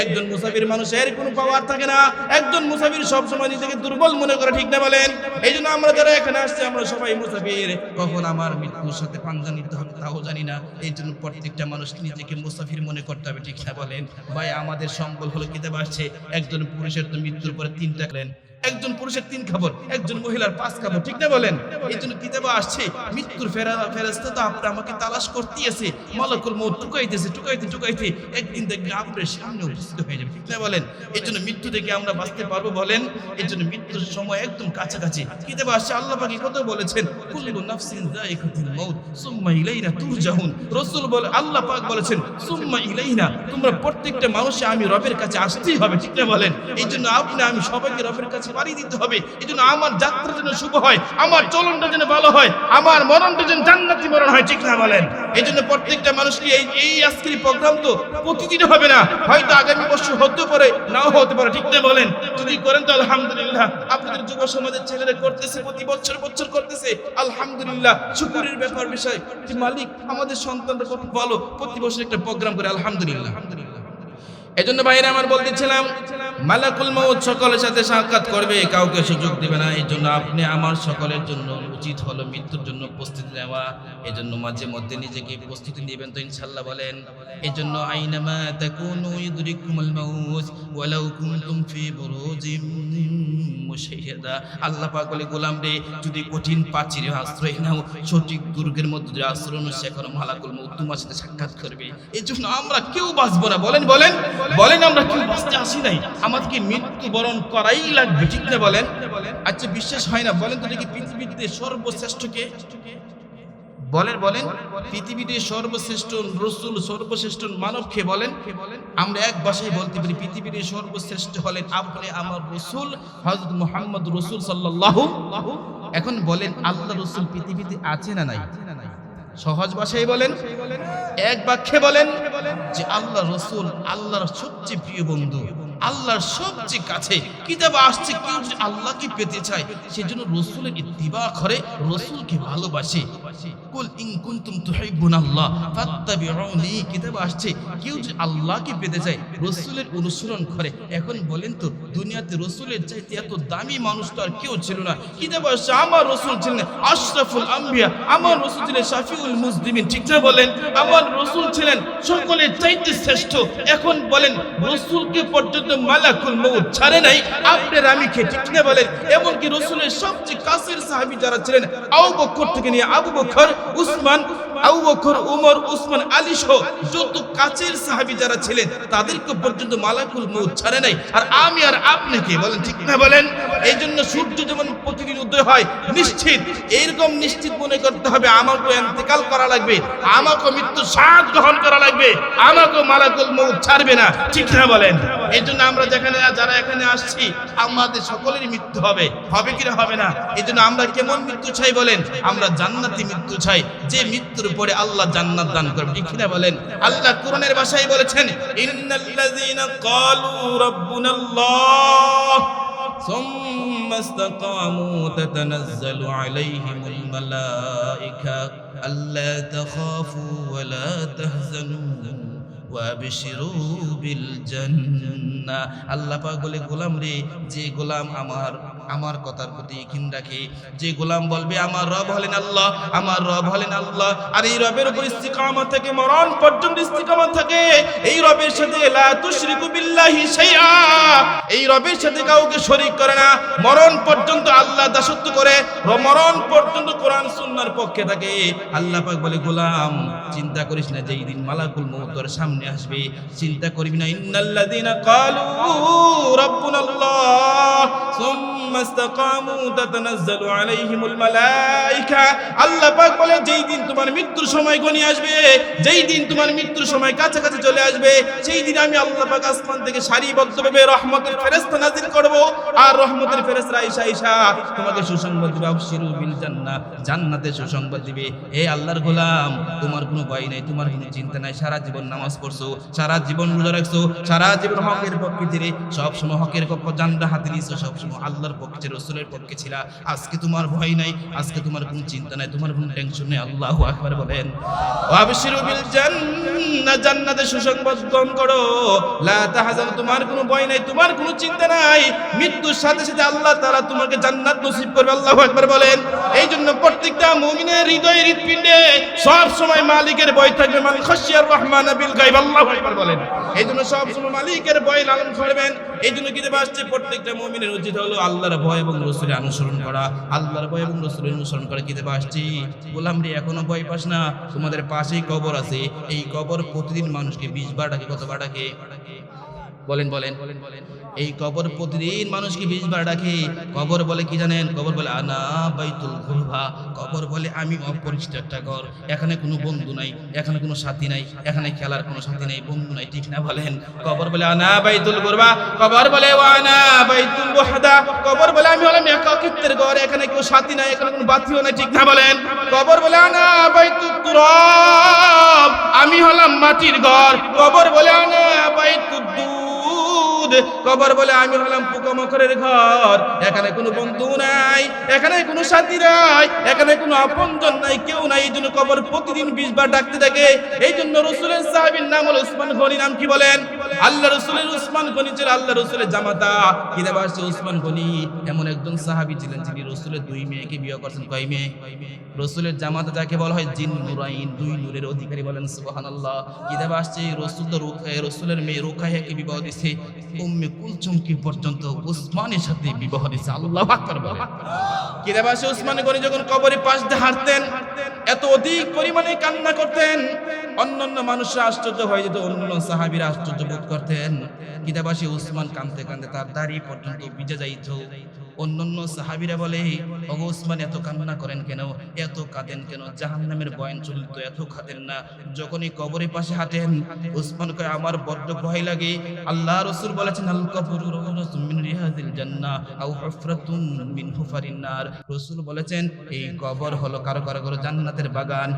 একজন মুসাফির মানুষের কোনো পাওয়ার থাকে না, একজন মুসাফির সব সময় নিজেকে দুর্বল মনে করে। ঠিক না বলেন? এই জন্য আমরা যারা এখানে আসছে আমরা সবাই মুসাফির, কখন আমার মৃত্যুর সাথে পাঞ্জা নিতে হবে তাও জানি না। এই জন্য প্রত্যেকটা মানুষ নিজেকে মুসাফির মনে করতে হবে। ঠিক না বলেন? ভাই আমাদের সম্বল হলো কিতাবে আসছে একজন পুরুষের তো মৃত্যুর পরে 3টা করেন, একজন পুরুষের 3 খবর, একজন মহিলার 5 খবর। ঠিক না বলেন? এই জন্য কিতাবে আসছে মৃত্যুর ফেরেশতা তো আপনি আমাকে তালাশ করতেই আছে, মালাকুল মউত টুকাইতে একদিন দেখবেন আপনার সামনে উপস্থিত হয়ে যাবে। ঠিক না বলেন? এই জন্য মৃত্যু থেকে আমরা বাঁচতে পারবো বলেন? এই জন্য মৃত্যুর সময় একদম কাছাকাছি। কিতাবে আসছে আল্লাহ পাক কত বলেছেন, কুল্লু নাফসিন যায়িকাতুল মউত সুম্মা ইলাইনা তুরজাউন। রাসূল বলে, আল্লাহ পাক বলেছেন সুম্মা ইলাইনা, তোমরা প্রত্যেকটা মানুষে আমি রবের কাছে আসতেই হবে। ঠিক না বলেন? এই জন্য আমি সবাইকে রবের কাছে পাড়ি দিতে হবে। এই জন্য আমার যাত্রা যেন শুভ হয়, আমার চলনটা যেন ভালো হয়, আমার মরণটা যেন জান্নাতি মরণ হয়। ঠিক না বলেন? এই জন্য প্রত্যেকটা মানুষকে এই আজকের প্রোগ্রাম তো প্রতিদিন হবে না, হয়তো আগামী বছর হতে পারে, নাও হতে পারে। ঠিক না বলেন? যদি করেন তো আলহামদুলিল্লাহ। আপনাদের যুব সমাজের ছেলেরা করতেছে, প্রতি বছর করতেছে, আলহামদুলিল্লাহ। শুকরের ব্যাপার বিষয় যে মালিক আমাদের সন্তানরা কত ভালো, প্রতি বছর একটা প্রোগ্রাম করে, আলহামদুলিল্লাহ। এজন্য ভাইরা আমার বলতেছিলাম, মালাকুল মউত সকলের সাথে সাক্ষাৎ করবে, কাউকে সুযোগ দিবে না। এই জন্য আপনি আমার সকলের জন্য উচিত হলো মৃত্যুর জন্য প্রস্তুতি নেওয়া। এই জন্য মাঝে মধ্যে নিজেকে প্রস্তুতি নেবেন তো ইনশাআল্লাহ বলেন। এই জন্য আইনামা তাকুনু ইউদরিকুমুল মাউত ওয়ালাউ কুনতুম ফি বুরুজিম মুশাইয়াদা। আল্লাহ পাক বলে, গোলাম রে, যদি কঠিন প্রাচীরে আশ্রয় নাও, সঠিক দুর্গের মধ্যে যদি আশ্রয় নাও, সেখানে মালাকুল মউত তোমার সাথে সাক্ষাৎ করবে। এই জন্য আমরা কেউ বাঁচবো না। বলেন আমরা কেউ বাঁচতে আসি নাই, আমাদেরকে মৃত্যুবরণ করাই লাগবে। ঠিক না বলেন? আচ্ছা বিশ্বাস হয় না? বলেন তো দেখি পৃথিবীতে সর্বশ্রেষ্ঠ কে? বলেন পৃথিবীতে সর্বশ্রেষ্ঠ রাসূল, সর্বশ্রেষ্ঠ মানব কে? বলেন। আমরা এক ভাষায় বলতে পারি পৃথিবীতে সর্বশ্রেষ্ঠ হলেন আপনি আমার রাসূল হযরত মুহাম্মদ রাসূল সাল্লাল্লাহু। এখন বলেন আল্লাহ রাসূল পৃথিবীতে আছে না নাই? সহজ ভাষায় বলেন, এক বাক্যে বলেন যে আল্লাহ রাসূল আল্লাহর সবচেয়ে প্রিয় বন্ধু, আল্লাহর সবচেয়ে কাছে। কিতাবে আসছে কেউ যদি আল্লাহকে পেতে চায় সেজন্য রাসূলের ইত্তিবা করে, রাসূলকে ভালোবাসে। কুল ইন কুনতুম তুহিব্বুনাল্লাহ ফাত্তাবিউনি। কিতাবে আসছে কেউ যদি আল্লাহকে পেতে চায় রাসূলের অনুসরণ করে। এখন বলেন তো দুনিয়াতে রাসূলের চাইতে এত দামি মানুষ তো আর কেউ ছিল না। কিতাবে আসছে আমার রাসূল ছিলেন আশরাফুল আম্বিয়া, আমার রাসূল ছিলেন শাফিউল মুজলিমিন। ঠিক না বলেন? আমার রাসূল ছিলেন সকলের চাইতে শ্রেষ্ঠ। এখন বলেন রাসূলকে পর্যন্ত মালাকুল মউত ছাড়ে নাই আপনার আমি কে, ঠিক না বলেন? এমনকি রাসূলের সবচেয়ে কাছের সাহাবী যারা ছিলেন, আবু বকর থেকে নিয়ে আবু বকর, উসমান, আবু বকর, উমর, উসমান, আলী সহ যত কাছের সাহাবী যারা ছিলেন তাদেরকে পর্যন্ত মালাকুল মউত ছাড়ে নাই। আর আমি আর আপনি কে বলেন, ঠিক না বলেন? এই জন্য সূর্য যেমন প্রতিদিন উদয় হয় নিশ্চিত, এইরকম নিশ্চিত মনে করতে হবে আমাকে ইন্তেকাল করা লাগবে, আমাকে মৃত্যু স্বাদ গ্রহণ করা লাগবে, আমাকে মালাকুল মউত ছাড়বে না, ঠিক না বলেন? এই জন্য আমরা যেখানে যারা এখানে আসছি আমাদের সকলেরই মৃত্যু হবে, হবে কি না হবে না? এই জন্য আমরা কেমন মৃত্যু চাই বলেন? আমরা জান্নাতি মৃত্যু চাই, যে মৃত্যুর পরে আল্লাহ জান্নাত দান করবে, ঠিক না বলেন? আল্লাহ কোরআনের ভাষায় বলেছেন, ইন্নাল্লাযীনা ক্বালু রাব্বুনাল্লাহ সুম্মা ইসতাকামু তাতানাজ্জালু আলাইহিমুল মালায়েকা আল্লা তাখাফু ওয়া লা তাহজানু ওয়াবশিরু বিল জান্নাহ। আল্লাহ পাক বলে, গোলাম রে, যে গোলাম আমার কথার প্রতি ইকিন রাখে, যে গোলাম বলবে আমার রব হলেন আল্লাহ, আমার রব হলেন আল্লাহ, আর এই রবের উপর ইস্তিকামত থেকে মরণ পর্যন্ত ইস্তিকামত থাকে, এই রবের সাথে লা তুশরিকু বিল্লাহি শাইআ, এই রবের সাথে কাউকে শরীক করে না, মরণ পর্যন্ত আল্লাহ দাসত্ব করে, মরণ পর্যন্ত কোরআন সুন্নাহর পক্ষে থাকে। আল্লাহ পাক বলে, গোলাম চিন্তা করিস না, যেই দিন মালাকুল মউত তোর সামনে আসবে চিন্তা করবি না। ইন্নাল্লাযীনা ক্বালু রাব্বুনাল্লাহ সুম্মা ইসতাকামু তাতানাজ্জালু আলাইহিমুল মালায়েকা। আল্লাহ পাক বলে, যেই দিন তোমার মৃত্যুর সময় ঘনিয়ে আসবে, যেই দিন তোমার মৃত্যুর সময় কাছাকাছি চলে আসবে, সেই দিন আমি আল্লাহ পাক আসমান থেকে সারিবদ্ধভাবে রহমতের ফেরেশতা নাযিল করব, আর রহমতের ফেরেশতা আয়েশা তোমাকে সুসংবাদ দিবে, আবশিরু বিল জান্নাহ, জান্নাতের সুসংবাদ দিবে। হে আল্লাহর গোলাম, তোমার কোনো ভয় নাই, তোমার কোনো চিন্তা নাই, সারা জীবন নামাজ পড়ছো, সারা জীবন রোজা রাখছো, সারা জীবন হকের পক্ষে ছিলে, সব সময় হকের পক্ষ জানটা হাতে নিয়েছো, সব সময় আল্লাহর পক্ষে রাসূলের পক্ষে ছিলা। আজকে তোমার ভয় নাই, আজকে তোমার কোনো চিন্তা নাই, তোমার কোনো টেনশন নেই। আল্লাহু আকবার বলেন। ওয়াবশিরু বিল জান্নাহ, জান্নাতের সুসংবাদ গ্রহণ করো, লা তাহজান, তোমার কোনো ভয় নাই, তোমার কোনো চিন্তা নাই, মৃত্যুর সাথে সাথে আল্লাহ তাআলা তোমাকে জান্নাত নসিব করবে। আল্লাহু আকবার বলেন। এই জন্য প্রত্যেকটা মুমিনের হৃদয়ে হৃৎপিণ্ডে সব সময় মালিকের ভয় থাকবে, মান খাশিয়ার রহমান বিল গায়ব। আল্লাহু আকবার বলেন। এই জন্য সব সময় মালিকের ভয় লালন করবেন। এই জন্য কিতাবে আসছে প্রত্যেকটা মুমিনের উচিত হলো আল্লাহর ভয় এবং রাসূলের অনুসরণ করা, আল্লাহর ভয় এবং রাসূলের অনুসরণ করা। কিতাবে আসছে, গোলাম রে এখনো ভয় পাস না, তোমাদের পাশেই কবর আছে, এই কবর প্রতিদিন মানুষকে 20 বার ডাকে। কতবার ডাকে বলেন বলেন? এই কবর প্রতিদিন মানুষকে 20 বার ডাকে। কবর বলে কি জানেন? কবর বলে আনা বাইতুল গুরবা, কবর বলে আমি অপরিচিত একটা ঘর, এখানে কোনো বন্ধু নাই, এখানে কোনো সাথী নাই, এখানে খেলার কোনো সাথী নাই, বন্ধু নাই, ঠিক না বলেন? কবর বলে আনা বাইতুল গুরবা, কবর বলে ওয়ানা বাইতুল ওয়াহদা, কবর বলে আমি হলাম একাকিত্বের ঘর, এখানে কেউ সাথী নাই, এখানে কোনো বাতিও নাই, ঠিক না বলেন? কবর বলে আনা বাইতুত তুরাব, আমি হলাম মাটির ঘর, কবর বলে আনা বাইতুদ কবর বলে আমি হলাম পোকামাকড়ের ঘর, এখানে কোনো বন্ধু নাই, এখানে কোনো সাথী নাই, এখানে কোনো আপনজন নাই, কেউ নাই। এই জন্য কবর প্রতিদিন 20 বার ডাকতে থাকে। এই জন্য রাসূলের সাহাবীর নাম হলো উসমান গনি। নাম কি বলেন? আল্লাহ রাসূলের উসমান গনি ছিল আল্লাহ রাসূলের জামাতা। কিতাবে আসছে উসমান গনি এমন একজন সাহাবী ছিলেন যিনি রাসূলের 2 মেয়েকে বিয়ে করেছেন। কয় মেয়ে? রাসূলের জামাতা যাকে বলা হয় জিন নুরাইন, 2 নূরের অধিকারী, বলেন সুবহানাল্লাহ। কিতাবে আসছে রাসূলের মেয়ে রুকাইয়াকে বিবাহ দিয়েছে, উম্মে কুলসুমকে পর্যন্ত উসমানের সাথে বিবাহ দিয়েছে। আল্লাহু আকবার বলেন। কিতাবে আসছে উসমান গনি যখন কবরের পাশ দিয়ে হাঁটতেন এত অধিক পরিমাণে কান্না করতেন, অন্যান্য মানুষরা আশ্চর্য হয়ে যেত, অন্যান্য সাহাবীরা আশ্চর্য বোধ করতেন। কিতাবে আসছে উসমান কাঁদতে কাঁদতে তার দাড়ি পর্যন্ত ভিজে যাইত। অন্যান্য সাহাবীরা বলে, ওগো উসমান এত কান্না করেন কেন, এত কাঁদেন কেন? জাহান্নামের বয়ান চলিত, এত কাঁদেন না। যখনই কবরের পাশে হাঁটেন উসমান কয় আমার বড্ড ভয় লাগে। আল্লাহ রাসূল বলেছেন আল কবরু রাউযাতুম মিন রিয়াদিল জান্নাহ আও হুফরাতুম মিন হুফারিন নার। রাসূল বলেছেন এই কবর হলো কারো কারো কারো জান্নাতের বাগান,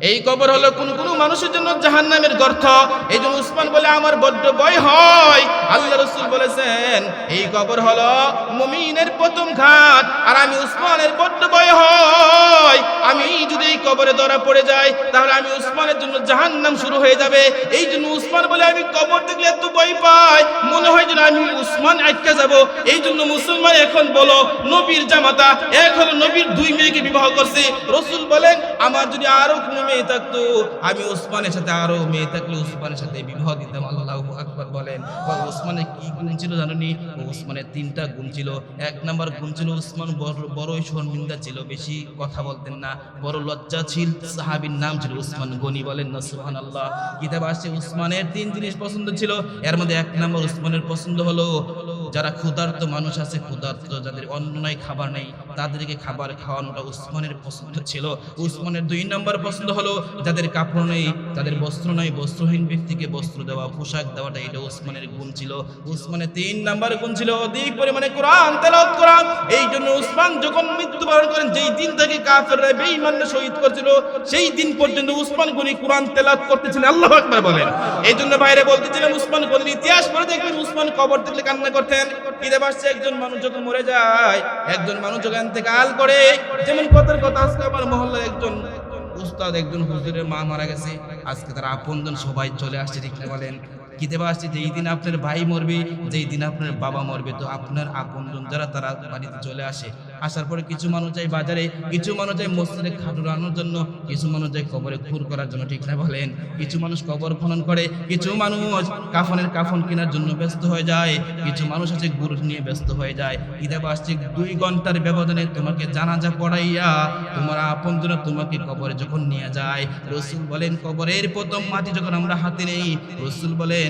এই কবর হলো কোন কোন মানুষের জন্য জাহান্নামের গর্ত। এই জন্য উসমান বলে আমার বড্ড ভয় হয়। আল্লাহ রাসূল বলেছেন এই কবর হলো মুমিনের প্রথম ঘাট, আর আমি উসমানের বড্ড ভয় হয়। আমি যদি এই কবরে ধরা পড়ে যাই তাহলে আমি উসমানের জন্য জাহান্নাম শুরু হয়ে যাবে। এই জন্য উসমান বলে আমি কবর দেখলে এত ভয় পাই, মনে হয় যেন আমি উসমান আটকে যাব। এই জন্য মুসলমান এখন বলো নবীর জামাতা এক হলো নবীর 2 মেয়েকে বিবাহ করছে। রাসূল বলেন আমার যদি আরো কোনো মেয়ে থাকতো আমি উসমানের সাথে, আরো মেয়ে থাকলে উসমানের সাথে বিবাহ দিতাম। আল্লাহু আকবার আকবার বলেন। ওসমানের কি গুণ ছিল জানেননি? ওসমানের 3টা গুণ ছিল। 1 নাম্বার গুণ ছিল ওসমান বড়ই শর্মিন্দা ছিল, বেশি কথা বলতেন না, বড় লজ্জাশীল সাহাবীর নাম ছিল ওসমান গনি, বলেন না সুবহানাল্লাহ। কিতাবে আসছে ওসমানের 3 জিনিস পছন্দ ছিল, এর মধ্যে 1 নাম্বার ওসমানের পছন্দ হলো যারা ক্ষুধার্ত মানুষ আছে, ক্ষুধার্ত যাদের অন্ন নাই খাবার নেই তাদেরকে খাবার খাওয়ানোটা ওসমানের পছন্দ ছিল। ওসমানের 2 নাম্বার পছন্দ হলো যাদের কাপড় নেই, যাদের বস্ত্র নাই, বস্ত্রহীন ব্যক্তিকে বস্ত্র দেওয়া, পোশাক দেওয়াটা, এটা ওসমানের গুণ ছিল। ওসমানের 3 নাম্বার গুণ ছিল অধিক পরিমাণে কোরআন তেলাওয়াত করা। এই জন্য ওসমান যখন মৃত্যুবরণ করেন, যেই দিন থেকে কাফেররা বেঈমানরা শহীদ করেছিল, সেই দিন পর্যন্ত ওসমান গনি কোরআন তেলাওয়াত করতেছিলেন। আল্লাহু আকবার বলেন। এই জন্য বাইরে বলতেছিলাম ওসমান গনির ইতিহাস পড়ে দেখবেন ওসমান কবর দেখলে কান্না করতেন। কিতাবে আসছে একজন মানুষ যখন মরে যায়, একজন মানুষ যখন ইন্তেকাল করে, যেমন কথার কথা আজকে আমার মহল্লার একজন উস্তাদ, একজন হুজুরের মা মারা গেছে, আজকে তার আপনজন সবাই চলে আসছে, ঠিক না বলেন? কিতাবে আসছে যেই দিন আপনার ভাই মরবে, যেই দিন আপনার বাবা মরবে, তো আপনার আপনজন যারা তারা বাড়িতে চলে আসে। আসার পরে কিছু মানুষ যায় বাজারে, কিছু মানুষ যায় মসজিদে খাটুর আনার জন্য, কিছু মানুষ যায় কবরে খুর করার জন্য, ঠিক না বলেন? কিছু মানুষ কবর খনন করে, কিছু মানুষ কাফন কেনার জন্য ব্যস্ত হয়ে যায়, কিছু মানুষ আছে গুরু নিয়ে ব্যস্ত হয়ে যায়। কিতাবে আসছে 2 ঘন্টার ব্যবধানে তোমাকে জানাজা পড়াইয়া তোমার আপনজন তোমাকে কবরে যখন নিয়ে যায়, রাসূল বলেন কবরের প্রথম মাটি যখন আমরা হাতে নেই, রাসূল বলেন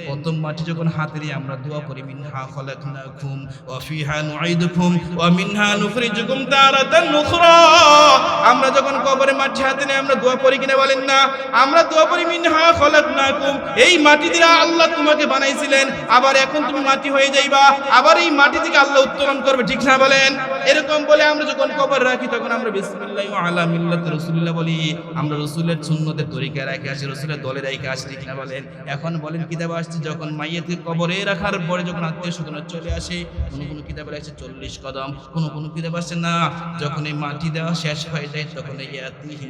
প্রথম মাটি যখন হাতে নিয়ে আমরা দোয়া করি, মিনহা খলাকনাকুম ওয়া ফিহা নুঈদুকুম ওয়া মিনহা নুখরিজুকুম তারাতান উখরা। আমরা যখন কবরে মাটি হাতে নিয়ে আমরা দোয়া করি কিনা বলেন না? আমরা দোয়া করি মিনহা খলাকনাকুম, এই মাটি দিয়ে আল্লাহ তোমাকে বানাইছিলেন, আবার এখন তুমি মাটি হয়ে যাইবা, আবার এই মাটি থেকে আল্লাহ উত্তোলন করবে, ঠিক না বলেন? এরকম বলে আমরা যখন কবর রাখি তখন আমরা বিসমিল্লাহি ওয়া আলা মিল্লাতি রাসূলিল্লাহ বলি, আমরা রাসূলের সুন্নতের তরিকায় রেখে আসি, রাসূলের দলে রেখে আসি, ঠিক না বলেন? এখন বলেন কিতাবে আসছে যখন মাইয়াতকে কবরে রাখার পরে যখন আত্মীয় স্বজনরা চলে আসে, কোন কিতাবে আসছে 40 কদম, কোন কিতাবে আসছে না, যখন এই মাটি দেওয়া শেষ হয়ে যায় তখন ইয়াতিহি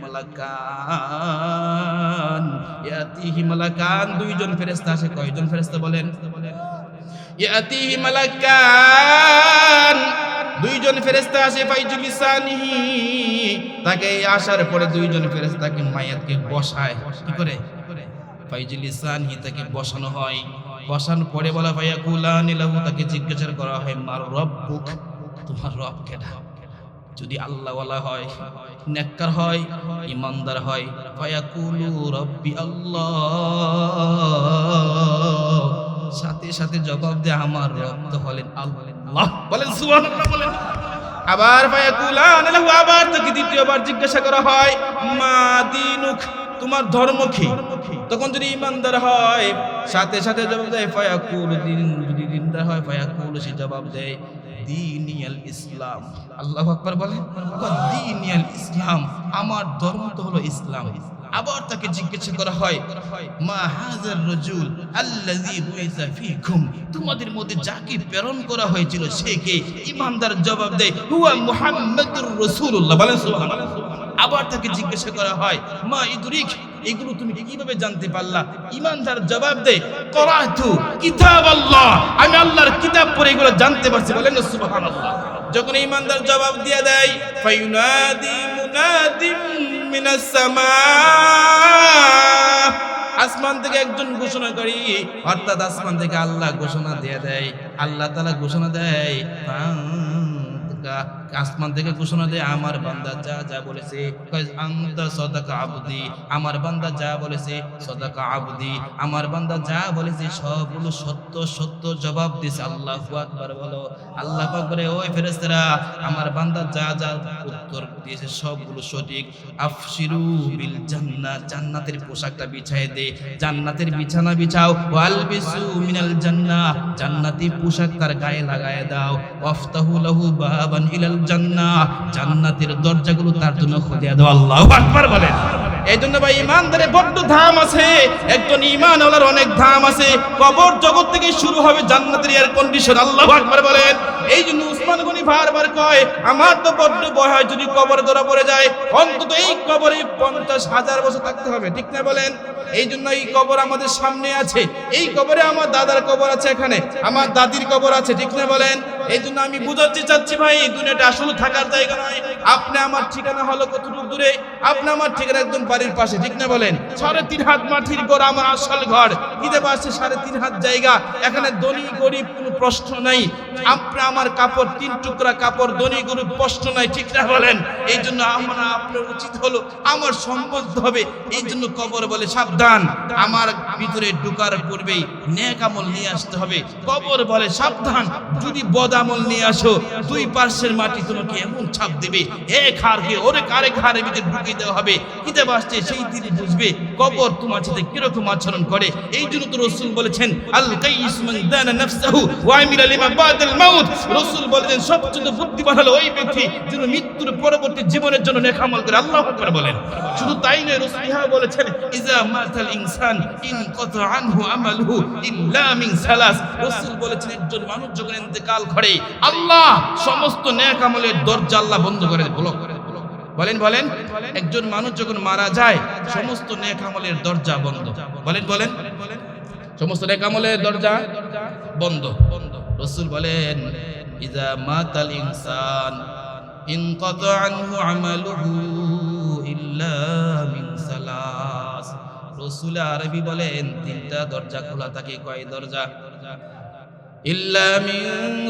মালাকান 2 জন ফেরেশতা আসে। কয়জন ফেরেশতা বলেন? ইয়াতিহি মালাকান 2 জন ফেরেশতা আসে, ফাইজুলিসানিহি, তাকে আসার পরে 2 জন ফেরেশতা তাকে মাইয়াতকে বসায়, কি করে? ফাইজুলিসানিহি, তাকে বসানো হয়। বসানোর পরে বলা ফায়াকুলানি লাহু, তাকে জিজ্ঞাসা করা হয় মার রব্বুক, তোমার রব কেডা? যদি আল্লাহ ওয়ালা হয়, নেককার হয়, ইমানদার হয়, ফায়াকুলু রব্বি আল্লাহ, সাথে সাথে জবাব দেয় আমার রব তো হলেন আল্লাহ, বলেন সুবহানাল্লাহ বলেন। আবার ফায়াকুলানি লাহু, আবার তাকে দ্বিতীয়বার জিজ্ঞাসা করা হয় মা দীনুক, তোমার ধর্ম কি? তখন যদি ইমানদার হয় সাথে সাথে জবাব দেয় ফায়াকুল দিন, যদি দিনদার হয় ফায়াকুল, সে জবাব দেয় দীনিয়াল ইসলাম। আল্লাহু আকবার বলেন। দীনিয়াল ইসলাম, আমার ধর্ম তো হলো ইসলাম। আবার তাকে জিজ্ঞাসা করা হয় মা হাযার রাজুল আল্লাযী বুইসা ফীকুম, তোমাদের মধ্যে যাকে প্রেরণ করা হয়েছিল সে কে? ইমানদার জবাব দেয় হুয়া মুহাম্মাদুর রাসূলুল্লাহ, বলেন সুবহানাল্লাহ। আবার তাকে জিজ্ঞাসা করা হয় মা ইদরিক, এগুলো তুমি কিভাবে জানতে পারলা? ইমানদার জবাব দেয় করাতু কিতাবাল্লাহ, আমি আল্লাহর কিতাব পড়ে এগুলো জানতে পারছি, বলেন সুবহানাল্লাহ। যখন ইমানদার জবাব দিয়ে দেয় ফায়ুনাদি মুনাদিম মিনাস সামা, আসমান থেকে একজন ঘোষণাকারী, অর্থাৎ আসমান থেকে আল্লাহ ঘোষণা দিয়ে দেয়, আল্লাহ তাআলা ঘোষণা দেয়, আসমান থেকে ঘোষণা দেয় আমার বান্দা যা যা বলেছে, আনতা সাদাকা আবদি, আমার বান্দা যা বলেছে, সাদাকা আবদি, আমার বান্দা যা বলেছে সবগুলো সত্য সত্য জবাব দিয়েছে। আল্লাহু আকবার বলো। আল্লাহ পাক বলে ওই ফেরেশতারা আমার বান্দা যা যা উত্তর দিয়েছে সবগুলো সঠিক। আফশিরু বিল জান্নাহ, জান্নাতের পোশাকটা বিছায় দে, জান্নাতের বিছানা বিছাও। ওয়ালবিসু মিনাল জান্নাহ, জান্নাতি পোশাক তার গায়ে লাগায় দাও। ওয়াফতাহু লাহু বাবান ইলাল জান্নাহ, জান্নাতের দরজাগুলো তার জন্য খুলে দাও। আল্লাহু আকবার বলেন। এই জন্য ভাই ইমানদারের বড্ড ধাম আছে, একজন ঈমানওয়ালার অনেক ধাম আছে। কবর জগৎ থেকে শুরু হবে জান্নাতের এয়ার কন্ডিশন। আল্লাহু আকবার বলেন। এই জন্য উসমান গনি বারবার কয় আমার তো বড্ড ভয় হয় যদি কবরে ধরা পড়ে যায়, অন্তত এই কবরে 50,000 বছর থাকতে হবে, ঠিক না বলেন? এই জন্য এই কবর আমাদের সামনে আছে, এই কবরে আমার দাদার কবর আছে, এখানে আমার দাদির কবর আছে, ঠিক না বলেন? এই জন্য আমি বুঝাতে চাচ্ছি ভাই, এই দুনিয়াটা আসলে থাকার জায়গা নয়। আপনি আমার ঠিকানা হলো কতটুকু দূরে? আপনি আমার ঠিকানা একদম বাড়ির পাশে, ঠিক না বলেন? 3.5 হাত মাটির ঘর আমার আসল ঘর, কিতে পারছে 3.5 হাত জায়গা। এখানে ধনী গরিব কোনো প্রশ্ন নাই। আপনি আমার কাপড় 3 টুকরা কাপড়, ধনী গরিব প্রশ্ন নাই, ঠিক না বলেন? এই জন্য আপনার উচিত হলো আমার সম্পদ হবে। এই জন্য কবর বলে সাবধান, আমার ভিতরে ঢোকার পূর্বেই নেক আমল নিয়ে আসতে হবে। কবর বলে সাবধান, যদি বদ আমল নিয়ে আসো 2 পার্শ্বের মাটি তোমাকে এমন ছাপ দেবে, এক হাড়কে ওরে আরেক হাড়ের ভিতরে ঢুকিয়ে দেওয়া হবে। কিতাব আসছে সেই দিন বুঝবে কবর তোমার সাথে কিরকম আচরণ করে। এই জন্য তো রাসূল বলেছেন আল কাইস মান দানা নাফসাহু ওয়া আমিলা লিমা বাদাল মাউত। রাসূল বলেন সবচেয়ে বুদ্ধিমান হলো ওই ব্যক্তি যিনি মৃত্যুর পরবর্তী জীবনের জন্য নেক আমল করে। আল্লাহু আকবার বলেন। শুধু তাই নয়, রাসূল ইহা বলেছেন ইজা মাতাল ইনসান ইনকাতা আনহু আমালুহু ইল্লা মিন সালাস। রাসূল বলেছেন একজন মানুষ যখন ইন্তেকাল করে আল্লাহ সমস্ত নেক আমলের দরজা আল্লাহ বন্ধ করে ব্লক করে। বলেন একজন মানুষ যখন মারা যায় সমস্ত নেক আমলের দরজা বন্ধ। বলেন সমস্ত নেক আমলের দরজা বন্ধ। রাসূল বলেন ইজা মাতাল ইনসান ইনকাতা আনহু আমালুহু ইল্লা মিন সালাস। রাসূল আরবি বলেন 3টা দরজা খোলা থাকে। কয় দরজা? ইল্লা মিন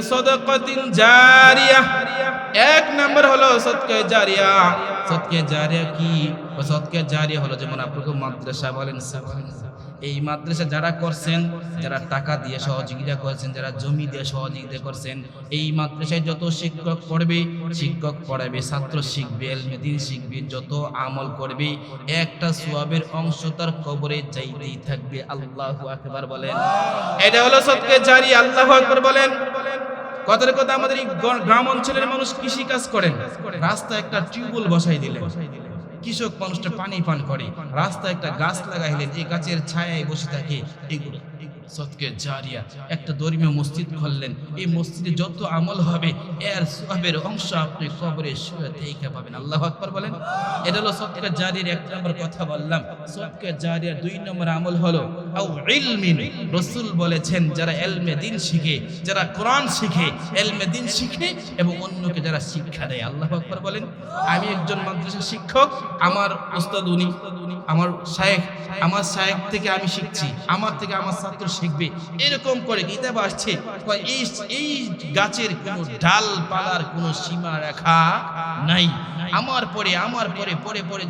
সাদাকাতিন জারিয়া। 1 নাম্বার হলো সদকা জারিয়া। সদকা জারিয়া কি? সদকা জারিয়া হলো যেমন আপনাকে মাদ্রাসা বলেন, এই মাদ্রাসা যারা করছেন, যারা টাকা দিয়ে সহযোগিতা করেছেন, যারা জমি দিয়ে সহযোগিতা করছেন, এই মাদ্রাসায় যত শিক্ষক পড়বে, শিক্ষক পড়াবে, ছাত্র শিখবে, ইলমে দ্বীন শিখবে, যত আমল করবে, একটা সওয়াবের অংশ তার কবরে যাইতেই থাকবে। আল্লাহু আকবার বলেন। এটা হলো সদকা জারিয়া। আল্লাহু আকবার বলেন। কথার কথা আমাদের এই গ্রাম অঞ্চলের মানুষ কৃষি কাজ করেন, রাস্তায় একটা টিউবওয়েল বসাই দিলেন, কৃষক মানুষটা পানি পান করে। রাস্তায় একটা গাছ লাগাইলেন, এই গাছের ছায়ায় বসে থাকে। এগুলো সদকা জারিয়া। একটা ধর্মীয় মসজিদ খুললেন, এই মসজিদে যত আমল হবে এর সওয়াবের অংশ আপনি কবরে শুয়ে থেকে পাবেন। আল্লাহু আকবার বলেন। এটা হলো সদকা জারিয়ার 1 নম্বর কথা বললাম। সদকা জারিয়ার 2 নম্বর আমল হলো আও ইলমিন। রাসূল বলেছেন যারা ইলমে দ্বীন শিখে, যারা কোরআন শিখে, ইলমে দ্বীন শিখে এবং অন্যকে যারা শিক্ষা দেয়। আল্লাহু আকবার বলেন। আমি একজন মাদ্রাসা শিক্ষক, আমার উস্তাদ উনি, আমার শায়েখ, আমার শায়েখ থেকে আমি শিখছি, আমার থেকে আমার ছাত্র শিখবে। এরকম করে কিতাব আসছে এই গাছের কোনো ডাল পালার কোনো সীমা রেখা নাই। আমার পরে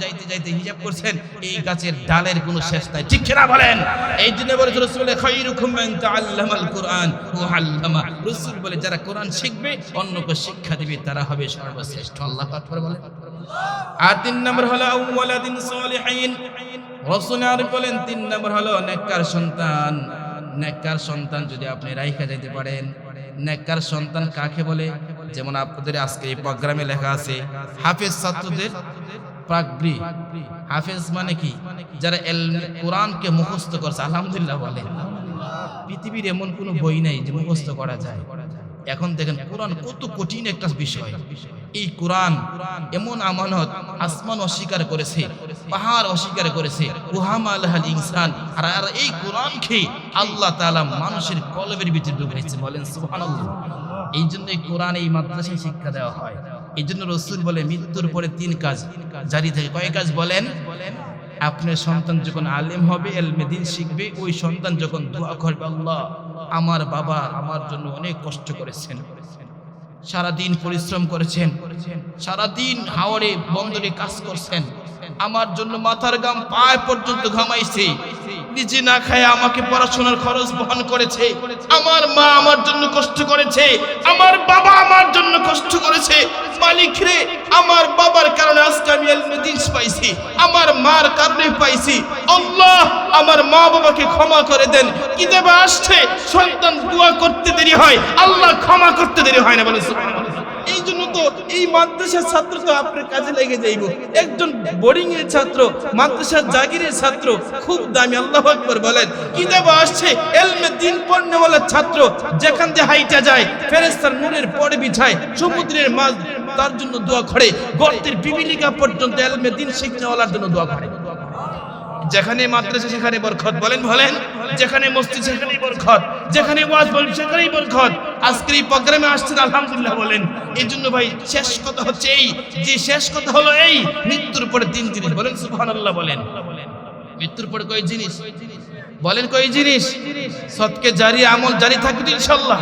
যাইতে হিসাব করছেন এই গাছের ডালের কোনো শেষ নাই, ঠিক না বলেন? এই জন্য বলে রাসূল খায়রুকুম মান তাআল্লামাল কুরআন ওয়া আল্লামা। রাসূল বলে যারা কোরআন শিখবে, অন্যকে শিক্ষা দিবে, তারা হবে সর্বশ্রেষ্ঠ। আল্লাহু আকবার বলেন। আর 3 নম্বর হলো ওয়ালাদিন সালিহিন। রাসূল আর বলেন 3 নম্বর হলো নেককার সন্তান। নেককার সন্তান যদি আপনি রাইখা যাইতে পারেন। নেককার সন্তান কাকে বলে? যেমন আপনাদের আজকে এই প্রোগ্রামে লেখা আছে হাফেজ ছাত্রদের প্রাগবি। হাফেজ মানে কি? যারা কোরআনকে মুখস্থ করছে। আলহামদুলিল্লাহ বলেন। পৃথিবীর এমন কোনো বই নাই যে মুখস্থ করা যায়। এখন দেখেন কোরআন কত কঠিন একটা বিষয়। এই কোরআন এমন আমানত, আসমান অস্বীকার করেছে, পাহাড় অস্বীকার করেছে, ওয়াহামালাল ইনসান। আর এই কোরআনকে আল্লাহ তাআলা মানুষের কলবের ভিতরে ঢুকাইছে। বলেন সুবহানাল্লাহ। এই জন্য এই কোরআন এই মাদ্রাসায় শিক্ষা দেওয়া হয়। এই জন্য রাসূল বলে মৃত্যুর পরে 3 কাজ জারি থাকে। কয় কাজ বলেন? আপনার সন্তান যখন আলেম হবে, ইলমে দ্বীন শিখবে, ওই সন্তান যখন দোয়া করবে, আল্লাহ আমার বাবা আমার জন্য অনেক কষ্ট করেছেন, সারাদিন পরিশ্রম করেছেন, সারাদিন হাওড়ে বন্দরে কাজ করছেন, আমার জন্য মাথার ঘাম পায় পর্যন্ত ঘামাইছে, নিজে না খায় আমাকে পড়াশোনার খরচ বহন করেছে, আমার মা আমার জন্য কষ্ট করেছে, আমার বাবা আমার জন্য কষ্ট করেছে। মালিক রে, আমার বাবার কারণে আজকে আমি ইলমে দ্বীন পাইছি, আমার মার কারণে পাইছি। আল্লাহ আমার মা বাবাকে ক্ষমা করে দেন। কিতাবে আসছে সন্তান দোয়া করতে দেরি হয়, আল্লাহ ক্ষমা করতে দেরি হয় না। বলে সুবহানাল্লাহ। এই জন্য তো এই মাদ্রাসার ছাত্র তো আপনার কাজে লেগে যাইব। একজন বোর্ডিং এর ছাত্র, মাদ্রাসার জাগিরের ছাত্র খুব দামি। আল্লাহু আকবার বলেন। কিতাবে আসছে ইলমে দ্বীন পড়নেওয়ালা ছাত্র যেখান দিয়ে হাইটা যায় ফেরেশতার নূরের পরে বিছায়, সমুদ্রের মাছ তার জন্য দোয়া করে, গর্তের বিবিলিকা পর্যন্ত ইলমে দ্বীন শিখনেওয়ালার জন্য দোয়া করে। যেখানে মাদ্রাসা সেখানে বরকত। বলেন যেখানে মসজিদ সেখানেই বরকত, যেখানে ওয়াজ বলেন সেখানেই বরকত। আজকের এই প্রোগ্রামে আসছেন আলহামদুলিল্লাহ বলেন। এই জন্য ভাই শেষ কথা হচ্ছে এই, যে শেষ কথা হলো এই, মৃত্যুর পরে 3 জিনিস বলেন সুবহানাল্লাহ বলেন। মৃত্যুর পরে কয় জিনিস বলেন, কয় জিনিস? সদকে জারি, আমল জারি থাকবে ইনশাআল্লাহ।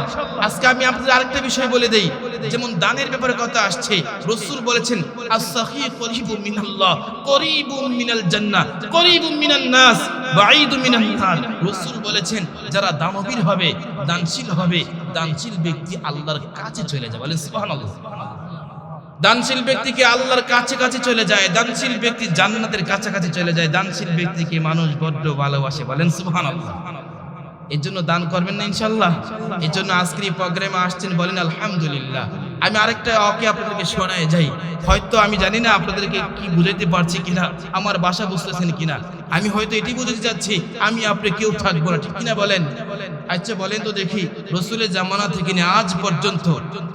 আজকে আমি আপনাদের আরেকটা বিষয় বলে দেই, যেমন দানের ব্যাপারে কথা আসছে। রাসূল বলেছেন আস-সাখী করিবুম মিনাল্লাহ করিবুম মিনাল জান্নাহ করিবুম মিনান নাস বাঈদুম মিনান নার। রাসূল বলেছেন যারা দানবীর হবে, দানশীল হবে, দানশীল ব্যক্তি আল্লাহর কাছে চলে যায়, বলেন সুবহানাল্লাহ। দানশীল ব্যক্তিকে আল্লাহর কাছে কাছে চলে যায়, দানশীল ব্যক্তি জান্নাতের কাছাকাছি চলে যায়, দানশীল ব্যক্তিকে মানুষ বড্ড ভালোবাসে, বলেন সুবহানাল্লাহ। এর জন্য দান করবেন না ইনশাআল্লাহ। এর জন্য আজকের এই প্রোগ্রামে আসছেন, বলেন আলহামদুলিল্লাহ। আমি আরেকটা ওকে আপনাদেরকে শোনায় যাই, হয়তো আমি জানি না আপনাদেরকে কি বুঝাইতে পারছি কিনা, আমার ভাষা বুঝতেছেন কিনা। আমি হয়তো এটি বুঝাতে যাচ্ছি আমি আপনি কেউ থাকবো না, ঠিক কিনা বলেন? আচ্ছা বলেন তো দেখি, রসুলের জামানা থেকে নিয়ে আজ পর্যন্ত,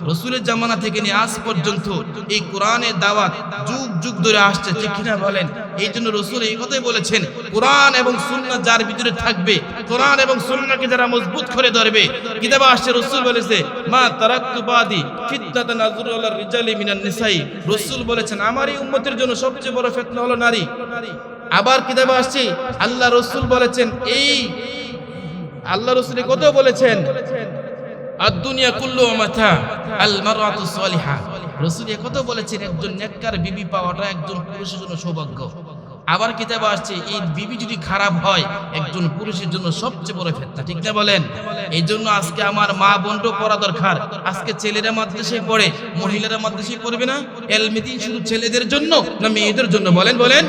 রসুলের জামানা থেকে নিয়ে আজ পর্যন্ত এই কোরআনের দাওয়াত যুগ যুগ ধরে আসছে, ঠিক কিনা বলেন? এই জন্য রসুল এই কথাই বলেছেন, কোরআন এবং সুন্নাহ যার ভিতরে থাকবে, কোরআন এবং সুন্নাহকে যারা মজবুত করে ধরবে, কিতাবে আসছে রসুল বলেছে মা তারাকতু বাদি ফিতনাতান আযুরু আলার রিজালি মিনান নিসাই। রসুল বলেছেন আমার এই উম্মতের জন্য সবচেয়ে বড় ফিতনা হলো নারী। আবার কিতাবে আসছে আল্লাহ রসুল বলেছেন, এই আল্লাহ রসুল কত বলেছেন আদ-দুনিয়া কুল্লু মাতা আল মারআতু সালিহা। রাসূল কত বলেছেন একজন নেককার বিবি পাওয়াটা একজন পুরুষের জন্য সৌভাগ্য। আবার কিতাবে আসছে এই বিবি যদি খারাপ হয় একজন পুরুষের জন্য সবচেয়ে বড় ফিতনা, ঠিক না বলেন? এই জন্য আজকে আমার মা বোনও পড়া দরকার। আজকে ছেলেরা মাদ্রাসায় পড়ে, মহিলারা মাদ্রাসায় পড়বে না। এলমেদিন শুধু ছেলেদের জন্য না মেয়েদের জন্য? বলেন বলেন।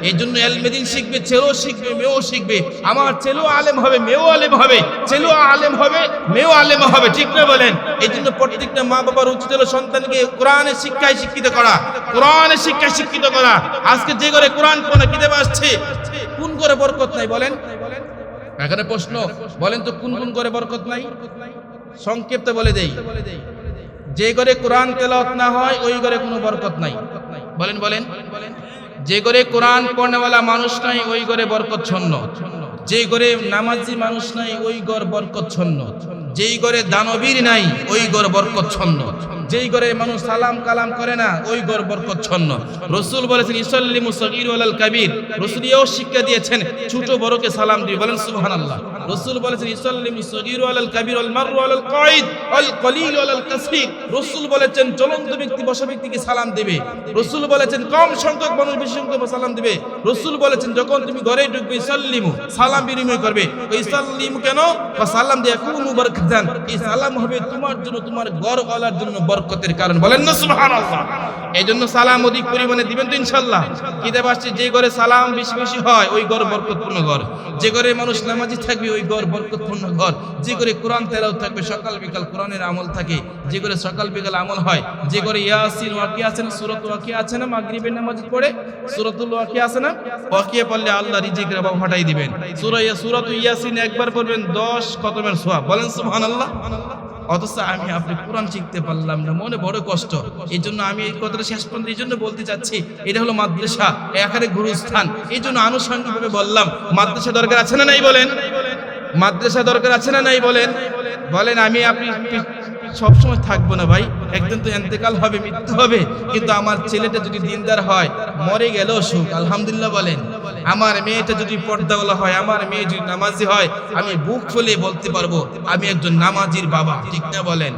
এই জন্য এলমেদিন শিখবে, ছেলেও শিখবে, মেয়েও শিখবে। আমার ছেলেও আলেম হবে, মেয়েও আলেম হবে, ছেলেও আলেম হবে, মেয়েও আলেম হবে, ঠিক না বলেন? এই জন্য প্রত্যেকটা মা বাবার উচিত হলো সন্তানকে কোরআনের শিক্ষায় শিক্ষিত করা, কোরআনের শিক্ষায় শিক্ষিত করা। আজকে যে ঘরে কোরআন কিতাব আসছে কোন করে বরকত নাই বলেন? এখানে প্রশ্ন, বলেন তো কোন কোন করে বরকত নাই? সংক্ষিপ্ত বলে দেই, যে ঘরে কোরআন তেলাওয়াত না হয় ওই ঘরে কোনো বরকত নাই। বলেন বলেন। যে ঘরে কোরআন পড়নেওয়ালা মানুষ নাই ওই ঘরে বরকত শূন্য। যে ঘরে নামাজি মানুষ নাই ওই ঘর বরকত শূন্য। যেই ঘরে দানবীর নাই ওই ঘর বরকত শূন্য। যেই ঘরে মানুষ সালাম কালাম করে না ওই ঘর বরকত শূন্য। রাসূল বলেছেন ইসাল্লিমু সাগীরু আলাল কাবীর। রাসূল এও শিক্ষা দিয়েছেন ছোট বড়কে সালাম দিবে, বলেন সুবহানাল্লাহ। রাসূল বলেছেন ইসাল্লিমু সাগীরু আলাল কাবীর ওয়াল মাররু আলাল কাঈদ ওয়াল কলিল আলাল কাসীর। রাসূল বলেছেন চলন্ত ব্যক্তি বসা ব্যক্তিকে সালাম দিবে। রাসূল বলেছেন কম সংখ্যক মানুষ বেশি সংখ্যক সালাম দিবে। রাসূল বলেছেন যখন তুমি ঘরে ঢুকবে ইসাল্লিমু, সালাম বিনিময় করবে। ইসাল্লিমু কেন? সালাম দিয়ে কুনু বারাকাতান, এই সালাম হবে তোমার জন্য, তোমার ঘরওয়ালার জন্য বরকতের কারণ, বলেন না সুবহানাল্লাহ। এই জন্য সালাম অধিক পরিমাণে দিবেন তো ইনশাআল্লাহ। কিতাব আসছে যে ঘরে সালাম বেশি বেশি হয় ওই ঘর বরকতপূর্ণ ঘর। যে ঘরে মানুষ নামাজি থাকবে ওই ঘর বরকতপূর্ণ ঘর। যে ঘরে কোরআন তেলাওয়াত থাকবে, সকাল বিকাল কোরআনের আমল থাকে, যে ঘরে সকাল বিকাল আমল হয়, যে ঘরে ইয়াসিন ওয়াকিয়া আছে না, সূরাত ওয়াকিয়া আছে না, মাগরিবের নামাজ পড়ে সূরাতুল ওয়াকিয়া আছে না, ওয়াকিয়া পড়লে আল্লাহ রিজিকের অভাব হটাই দিবেন। সূরাতুল ইয়াসিন একবার পড়বেন 10 খতমের সওয়াব, বলেন সুবহানাল্লাহ। অথচ আমি আপনি কোরআন শিখতে পারলাম না, মনে বড় কষ্ট। এই জন্য আমি এই কথাটা শেষ পর্যন্ত এই জন্য বলতে চাচ্ছি, এটা হলো মাদ্রাসা, এখানে গুরুস্থান। এই জন্য আনুষঙ্গিকভাবে বললাম মাদ্রাসা দরকার আছে না নাই বলেন? মাদ্রাসা দরকার আছে না নাই বলেন? বলেন আমি আপনি সবসময় থাকবো না ভাই, একদিন তো ইন্তেকাল হবে, মৃত্যু হবে। কিন্তু আমার ছেলেটা যদি দিনদার হয়, মরে গেলেও সুখ, আলহামদুলিল্লাহ বলেন। আমার মেয়েটা যদি পর্দাওয়ালা হয়, আমার মেয়ে যদি নামাজি হয়, আমি বুক ফুলে বলতে পারবো আমি একজন নামাজির বাবা, ঠিক না বলেন?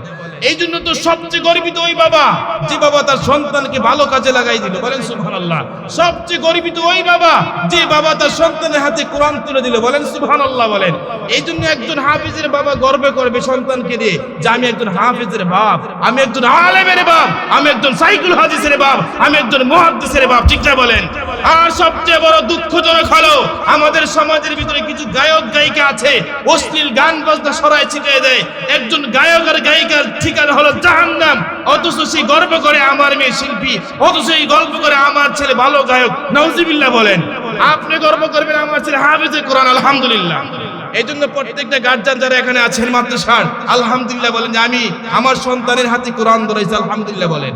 এই জন্য তো সবচেয়ে গর্বিত ওই বাবা যে বাবা তার সন্তানকে ভালো কাজে লাগাই দিল, বলেন সুবহানাল্লাহ। সবচেয়ে গর্বিত ওই বাবা যে বাবা তার সন্তানের হাতে কোরআন তুলে দিল, বলেন সুবহানাল্লাহ বলেন। এই জন্য একজন হাফেজের বাবা গর্ব করবে সন্তানকে দিয়ে যে আমি একজন হাফেজের বাপ, আমি একজন আলেমের বাপ, আমি একজন সাইকুল হাদিসের বাপ, আমি একজন মুহাদ্দিসের বাপ, ঠিক না বলেন? আর সবচেয়ে বড় দুঃখজনক হলো আমাদের সমাজের ভিতরে কিছু গায়ক গায়িকা আছে অশ্লীল গান বাজনা সরায় ছিটিয়ে দেয়। একজন গায়ক আর গায়িকার ঠিকানা হলো জাহান্নাম, অথচ সেই গর্ব করে আমার মেয়ে শিল্পী, অথচ এই গর্ব করে আমার ছেলে ভালো গায়ক, নাউজুবিল্লাহ বলেন। আপনি গর্ব করবেন আমার ছেলে হাফেজে কোরআন, আলহামদুলিল্লাহ। এই জন্য প্রত্যেকটা গার্জিয়ান যারা এখানে আছেন মাদ্রাসার, আলহামদুলিল্লাহ বলেন যে আমি আমার সন্তানের হাতে কোরআন ধরেছি, আলহামদুলিল্লাহ বলেন।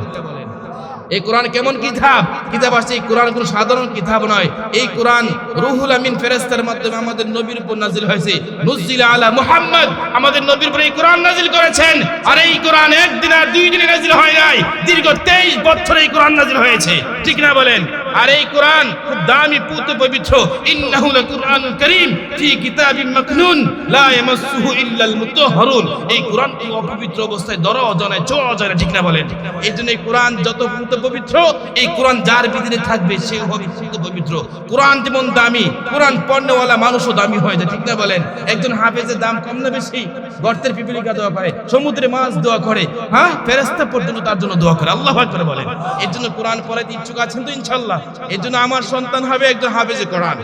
এই কোরআন কেমন কিতাব? কিতাব আসছে, এই কোরআন কোনো সাধারণ কিতাব নয়। এই কোরআন রুহুল আমিন ফেরেশতার মাধ্যমে আমাদের নবীর উপর নাজিল হয়েছে। নুজিলা আলা মুহাম্মদ, আমাদের নবীর উপর এই কোরআন নাজিল করেছেন। আর এই কোরআন একদিন আর দুই দিনে নাজিল হয় নাই, দীর্ঘ 23 বছর এই কোরআন নাজিল হয়েছে, ঠিক না বলেন? আর এই কোরআন খুব দামি, পুত পবিত্র। ইন্নাহু লাকুরআনুল কারীম ফি কিতাবিম মাকনুন লা ইয়ামাসসুহু ইল্লাল মুতাহহারুন। এই কোরআনটি অপবিত্র অবস্থায় ধরাও যায় না, ছোঁয়াও যায় না, ঠিক না বলেন? এই জন্য এই কোরআন যত পুত পবিত্র, এই কোরআন যার ভিতরে থাকবে সে হবে পুত পবিত্র। কোরআন যেমন দামি, কোরআন পড়নেওয়ালা মানুষও দামি হয়ে যায়, ঠিক না বলেন? একজন হাফেজের দাম কম না বেশি? গর্তের পিপিলিকা দোয়া করে, সমুদ্রে মাছ দোয়া করে, হ্যাঁ, ফেরেশতা পর্যন্ত তার জন্য দোয়া করে। আল্লাহু আকবার বলেন। এর জন্য কোরআন পড়াইতে ইচ্ছুক আছেন তো ইনশাআল্লাহ? এর জন্য আমার সন্তান হবে একজন হাফেজে কোরআন।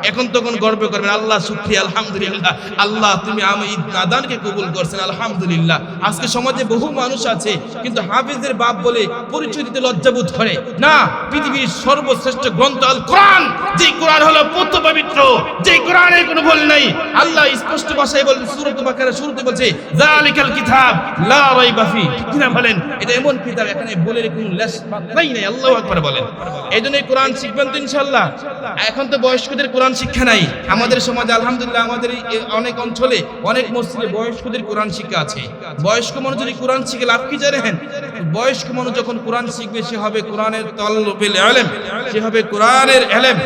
এখন তখন গর্ব করবেন, আল্লাহ শুকরিয়া, আলহামদুলিল্লাহ, আল্লাহ তুমি আমি নাদানকে কবুল করছেন, আলহামদুলিল্লাহ। আজকে সমাজে বহু মানুষ আছে কিন্তু হাফেজের বাপ বলে পরিচয় দিতে লজ্জাবোধ করে না। পৃথিবীর সর্বশ্রেষ্ঠ গ্রন্থ আল কোরআন, যে কোরআন হলো পুত পবিত্র, যে কোরআনের কোনো ভুল নাই। আল্লাহ স্পষ্ট ভাষায় বলেন, সূরা বাকারা শুরুতে বলছে যালিকাল কিতাব লা রাইবা ফি, কি না বলেন? এটা এমন কিতাব, এখানে বলে কোনো লেশ মাত্রাই নাই। আল্লাহু আকবার বলেন। এইজন্য এই কোরআন শিখবেন তো ইনশাআল্লাহ। এখন তো বয়স্কদের কোরআন শিক্ষা নাই আমাদের সমাজে, আলহামদুলিল্লাহ। আমাদের অনেক অঞ্চলে, অনেক মসজিদে বয়স্কদের কোরআন শিক্ষা আছে। বয়স্ক মানুষ যদি কোরআন শিখে লাভ কি জানেন? বয়স্ক মানুষ যখন কোরআন শিখবে সে হবে কোরআনের তাল্লুবিল ইলম, সে হবে কোরআনের ইলম।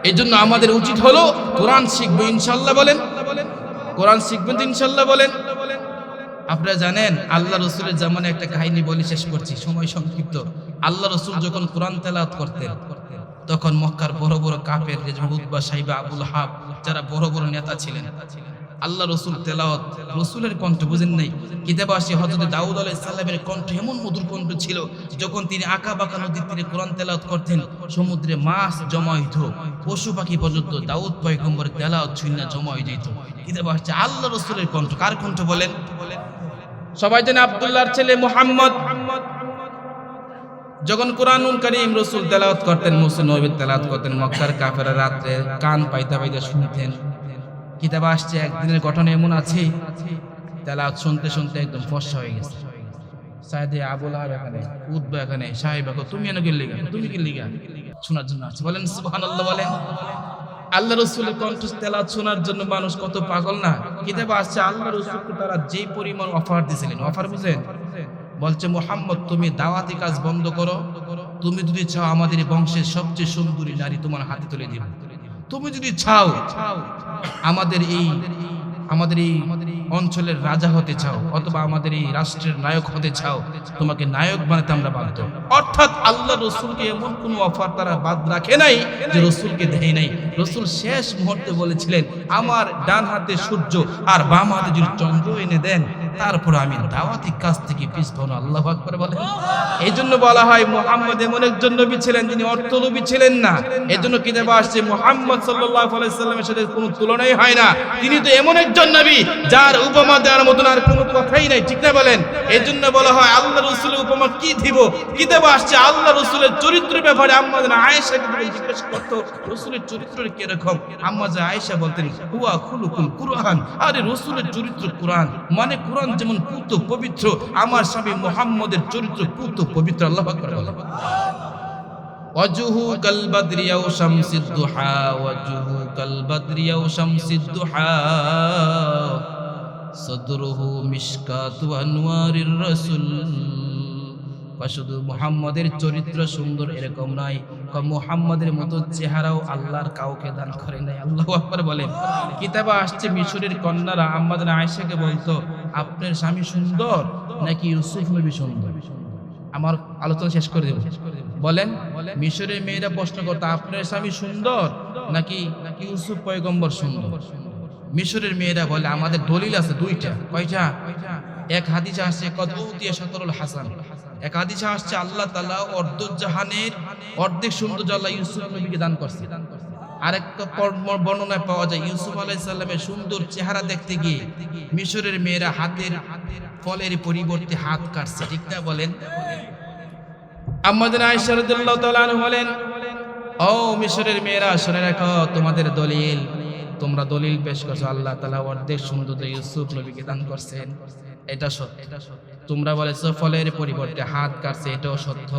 এই জন্য আমাদের উচিত হলো কোরআন শিখবো ইনশাআল্লাহ বলেন। কোরআন শিখবেন তো ইনশাআল্লাহ বলেন। আপনারা জানেন আল্লাহ রসুলের জামানে একটা কাহিনী বলে শেষ করছি, সময় সংক্ষিপ্ত। আল্লাহ রসুল যখন কোরআন তেলাওয়াত করতেন তখন মক্কার বড় বড় কাফের, যেমন উতবা, সাইবা, আবুল হাব, যারা বড় বড় নেতা ছিলেন, আল্লাহ রসুল তেলাওয়াত, রসুলের কণ্ঠ বুঝেন নাই? কিতাবে আসে হযরত দাউদ আলাইহিস সালামের কণ্ঠ এমন মধুর কণ্ঠ ছিল, যখন তিনি আঁকা বাঁকা নদীর তীরে কোরআন তেলাওয়াত করতেন, সমুদ্রে মাছ জমা হইত, পশু পাখি পর্যন্ত দাউদ পয়গম্বরের তেলাওয়াত শুনে জমা হয়ে যেত। কিতাবে আসে আল্লাহ রসুলের কণ্ঠ। কার কণ্ঠ বলেন? সবাই জানে আব্দুল্লাহর ছেলে মুহাম্মদ যখন কোরআনুল কারীম রাসূল তেলাওয়াত করতেন, মুসা নবী তেলাওয়াত করতেন, মক্কার কাফেররা রাতে কান পাইতা পাইতা শুনতেন। কিতাবে আসছে একদিনের ঘটনা এমন আছে, তেলাওয়াত শুনতে শুনতে একদম ফর্সা হয়ে গেছে। সাইদে আবুল হাব এখানে, উতবা এখানে, সাহেবা তুমি এনে গেলি কেন? তুমি কি লিগা শোনার জন্য আছে? বলেন সুবহানাল্লাহ বলেন। আল্লাহ রসুলের কণ্ঠ তেলাওয়াত শোনার জন্য মানুষ কত পাগল না। কিতাবে আসছে আল্লাহ রসুলকে তারা যে পরিমাণ অফার দিয়েছিলেন, অফার বুঝেন? বলছে মুহাম্মদ তুমি দাওয়াতি কাজ বন্ধ করো, তুমি যদি চাও আমাদের বংশের সবচেয়ে সুন্দরী নারী তোমার হাতে তুলে দিব, তুমি যদি চাও আমাদের এই অঞ্চলের রাজা হতে চাও, অথবা আমাদের এই রাষ্ট্রের নায়ক হতে চাও, তোমাকে নায়ক বানাতে আমরা বাধ্য। অর্থাৎ আল্লাহ রসুলকে এমন কোন অফার তারা বাদ রাখে নাই যে রসুলকে দেয় নাই। রসুল শেষ মুহূর্তে বলেছিলেন আমার ডান হাতে সূর্য আর বাম হাতে যদি চন্দ্র এনে দেন তারপর আমি দাওয়াতি কাজ থেকে পিছবো না। আল্লাহু আকবার বলেন। এই জন্য বলা হয় মুহাম্মদ এমন একজন নবী ছিলেন যিনি অর্থলোভী ছিলেন না। এই জন্য কিতাবে আসছে মুহাম্মদ সাল্লাল্লাহু আলাইহি সাল্লামের সাথে কোনো তুলনাই হয় না। তিনি তো এমন একজন নবী যার উপমা দেওয়ার মতন আর কোনো কথাই নাই, ঠিক না বলেন? এই জন্য বলা হয় আল্লাহ রসুলের উপমা কি দিব? কিতাবে আসছে আল্লাহ রসুলের চরিত্রের ব্যাপারে আম্মা জান আয়েশাকে জিজ্ঞেস করত রসুলের চরিত্র কিরকম। আম্মা জান আয়েশা বলতেন হুয়া খুলুকুল কুরআন, আরে রসুলের চরিত্র কোরআন, মানে কোরআন যেমন পুত পবিত্র, আমার স্বামী মুহাম্মদের চরিত্র পুত পবিত্র। আল্লাহু আকবার। ওয়াজহু কাল বাদরি আও শামসিদ দুহা, ওয়াজহু কাল বাদরি আও শামসিদ দুহা, সদরুহু মিশকাতু আনওয়ারির রাসূল। শুধু মুহাম্মাদের চরিত্র সুন্দর এরকম নয়, মুহাম্মাদের মতো চেহারাও আল্লাহর কাউকে দান করে নাই। আল্লাহু আকবার বলেন। কিতাবে আসছে মিশরের কন্যারা আম্মা জান আয়েশাকে বলতো আপনার স্বামী সুন্দর নাকি ইউসুফ নবী সুন্দর? আমার আলোচনা শেষ করে দেব। বলেন, মিশরের মেয়েরা প্রশ্ন করতো আপনার স্বামী সুন্দর নাকি ইউসুফ পয়গম্বর সুন্দর? মিশরের মেয়েরা বলে আমাদের দলিল আছে দুইটা। কয়টা? এক হাদিসে আসছে কদ উতিয়া শাতরুল হাসান, এক হাদিসে আসছে আল্লাহ তাআলা অর্ধজাহানের অর্ধেক সৌন্দর্য আল্লাহ ইউসুফ নবীকে দান করছে। আরেকটা বর্ণনায় পাওয়া যায় ইউসুফ আলাইহিস সালামের সুন্দর চেহারা দেখতে গিয়ে মিশরের মেয়েরা হাতের ফলের পরিবর্তে হাত কাটছে, ঠিক না বলেন? আম্মা জান আয়েশা রাদিয়াল্লাহু তাআলা আনহা বলেন ও মিশরের মেয়েরা শুনে রাখো তোমাদের দলিল, তোমরা দলিল পেশ করছো আল্লাহ তাআলা অর্ধেক সৌন্দর্য ইউসুফ নবীকে দান করছেন, এটা সত্য। তোমরা বলেছো ফলের পরিবর্তে হাত কাটছে, এটাও সত্য।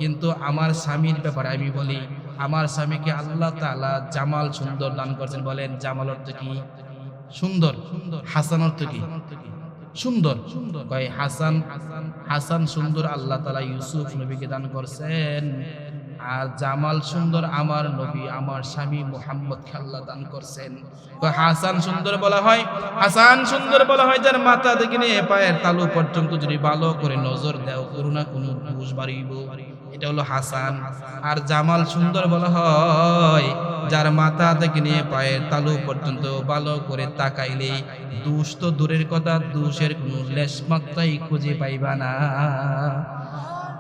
কিন্তু আমার স্বামীর ব্যাপারে আমি বলি, আমার স্বামীকে আল্লাহ তাআলা জামাল সুন্দর দান করেছেন। বলেন জামাল অর্থ কি? সুন্দর। হাসান অর্থ কি? সুন্দর। কয় হাসান, হাসান সুন্দর আল্লাহ তাআলা ইউসুফ নবীকে দান করছেন, আর জামাল সুন্দর আমার নবী আমার স্বামী মুহাম্মদকে আল্লাহ দান করছেন। হাসান সুন্দর বলা হয়, হাসান সুন্দর বলা হয় যার মাথা থেকে নিয়ে পায়ের তালু পর্যন্ত যদি ভালো করে নজর দাও কোনো না কোনো দোষ বাড়িব, এটা হলো হাসান। আর জামাল সুন্দর বলা হয় যার মাথা থেকে নিয়ে পায়ের তালু পর্যন্ত ভালো করে তাকাইলে দোষ তো দূরের কথা, দোষের কোনো লেশ মাত্রাই খুঁজে পাইবা না।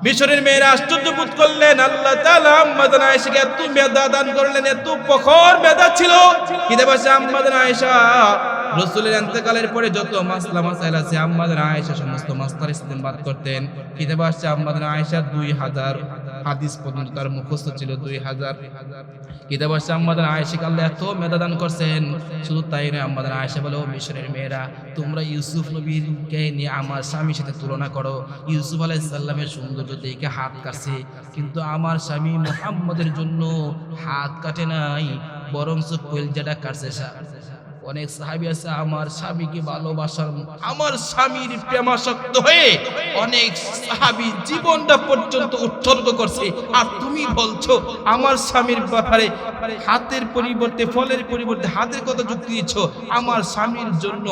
মিশরের মেয়েরা আশ্চর্য বোধ করলেন, আল্লাহ তাআলা আম্মাজান আয়েশাকে এত মেধা দান করলেন, এত প্রখর মেধা ছিল। কিতাব আছে আম্মাজান আয়েশা রাসূলের ইন্তেকালের পরে যত মাসলা মাসাইল আছে আম্মাজান আয়েশা সমস্ত মাসলার ইস্তেমবাদ করতেন। কিতাব আছে আম্মাজান আয়েশা 2000 হাদিস পর্যন্ত তার মুখস্থ ছিল, 2000। কিতাব আছে আম্মাজান আয়েশাকে আল্লাহ এত মেধা দান করছেন। শুধু তাই নয়, আম্মাজান আয়েশা বলে, ও মিশরের মেয়েরা, তোমরা ইউসুফ নবীকে নিয়ে আমার স্বামীর সাথে তুলনা করো। ইউসুফ আলাইহিস সালামের সৌন্দর্য দেখে হাত কাটছে, কিন্তু আমার স্বামী মুহাম্মদের জন্য হাত কাটে নাই, বরং কলিজাটা কাটছে। অনেক সাহাবী আছে আমার স্বামীকে ভালোবাসার, আমার স্বামীর প্রেমাসক্ত হয়ে অনেক সাহাবী জীবনটা পর্যন্ত উৎসর্গ করছে, আর তুমি বলছো আমার স্বামীর ব্যাপারে হাতের পরিবর্তে ফলের পরিবর্তে হাতের কথা যুক্তি দিচ্ছ। আমার স্বামীর জন্য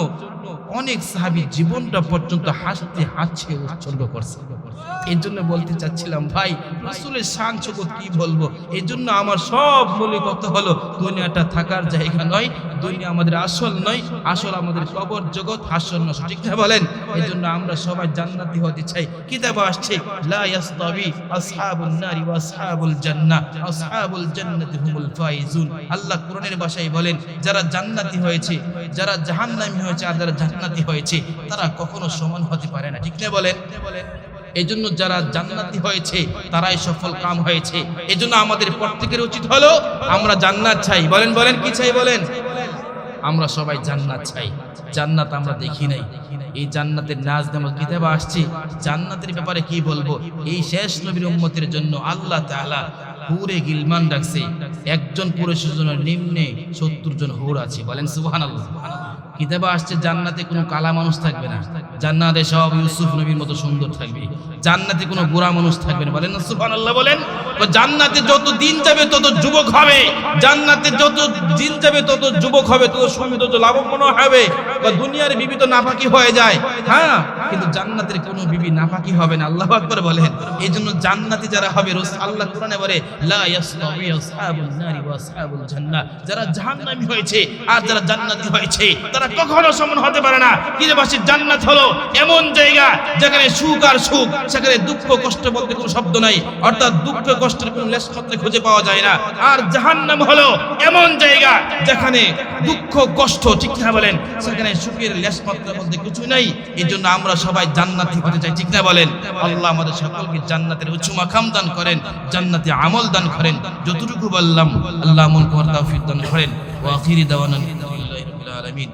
অনেক সাহাবী জীবনটা পর্যন্ত হাসতে হাসছে উৎসর্গ করছে। এই জন্য বলতে চাচ্ছিলাম ভাই, রাসূলের শান শৌকত কি বলবো। এই জন্য আমার সব মৌলিক কথা হলো দুনিয়াটা থাকার জায়গা নয়, দুনিয়া আমাদের আসল নয়, আসল আমাদের কবর জগৎ, হাসর নয়, ঠিক না বলেন? এই জন্য আমরা সবাই জান্নাতি হতে চাই। কিতাবে আসছে লা ইয়াসতাবি আসহাবুন নারি ওয়া আসহাবুল জান্নাহ, আসহাবুল জান্নাতি হুমুল ফাইজুন। আল্লাহ কোরআনের ভাষায় বলেন, যারা জান্নাতি হয়েছে, যারা জাহান্নামী হয়েছে, আর যারা জান্নাতি হয়েছে তারা কখনো সমান হতে পারে না, ঠিক না বলেন? এই জন্য যারা জান্নাতি হয়েছে তারাই সফল কাম হয়েছে। এই জন্য আমাদের প্রত্যেকের উচিত হলো আমরা জান্নাত চাই। বলেন বলেন কি চাই বলেন? আমরা সবাই জান্নাত চাই। জান্নাত আমরা দেখি নাই, এই জান্নাতের নাজ নামক কিতাবে আসছে। জান্নাতের ব্যাপারে কি বলবো, এই শেষ নবীর উম্মতের জন্য আল্লাহ তাআলা হুরে গিলমান রাখছে। একজন পুরুষের জন্য নিম্নে 70 জন হুর আছে। বলেন সুবহানাল্লাহ। কিতাবে আসছে জান্নাতে কোনো কালা মানুষ থাকবে না, জান্নাতে সব ইউসুফ নবীর মতো সুন্দর থাকবে। জান্নাতে কোনো গোরা মানুষ থাকবে না। বলেন না সুবহানাল্লাহ বলেন। জান্নাতে যত দিন যাবে তত যুবক হবে, জান্নাতে যত দিন যাবে তত যুবক হবে, তত সমৃদ্ধ, তত লাভবান হবে। দুনিয়ার বিবি তো নাপাকি হয়ে যায়, হ্যাঁ, কিন্তু জান্নাতের কোনো বিবি নাপাকি হবে না। আল্লাহু আকবার বলেন। এই জন্য জান্নাতি যারা হবে, আল্লাহ কোরআনে বলে লা ইয়াসতাবি আসহাবুন নারি ওয়া আসহাবুল জান্নাহ, যারা জাহান্নামী হয়েছে আর যারা জান্নাতি হয়েছে তারা কখনো সমান হতে পারে না। কিতাবাসীর জান্নাত হলো এমন জায়গা যেখানে সুখ আর সুখ, সেখানে দুঃখ কষ্ট বলতে কোনো শব্দ নাই, অর্থাৎ দুঃখ কষ্টের কোনো লেশমাত্রা খুঁজে পাওয়া যায় না। আর জাহান্নাম হলো এমন জায়গা যেখানে দুঃখ কষ্ট, ঠিক না বলেন, সেখানে সুখের লেশমাত্রা বলতে কিছু নাই। এই জন্য আমরা সবাই জান্নাতি হতে চাই, ঠিক না বলেন? আল্লাহ আমাদের সকলকে জান্নাতের উচ্চ মাকাম দান করেন, জান্নাতি আমল দান করেন। যতটুকু বললাম আল্লাহ আমল করার তৌফিক দান করেন। ওয়া আখিরি দাওয়ানা আলহামদুলিল্লাহি রাব্বিল আলামিন।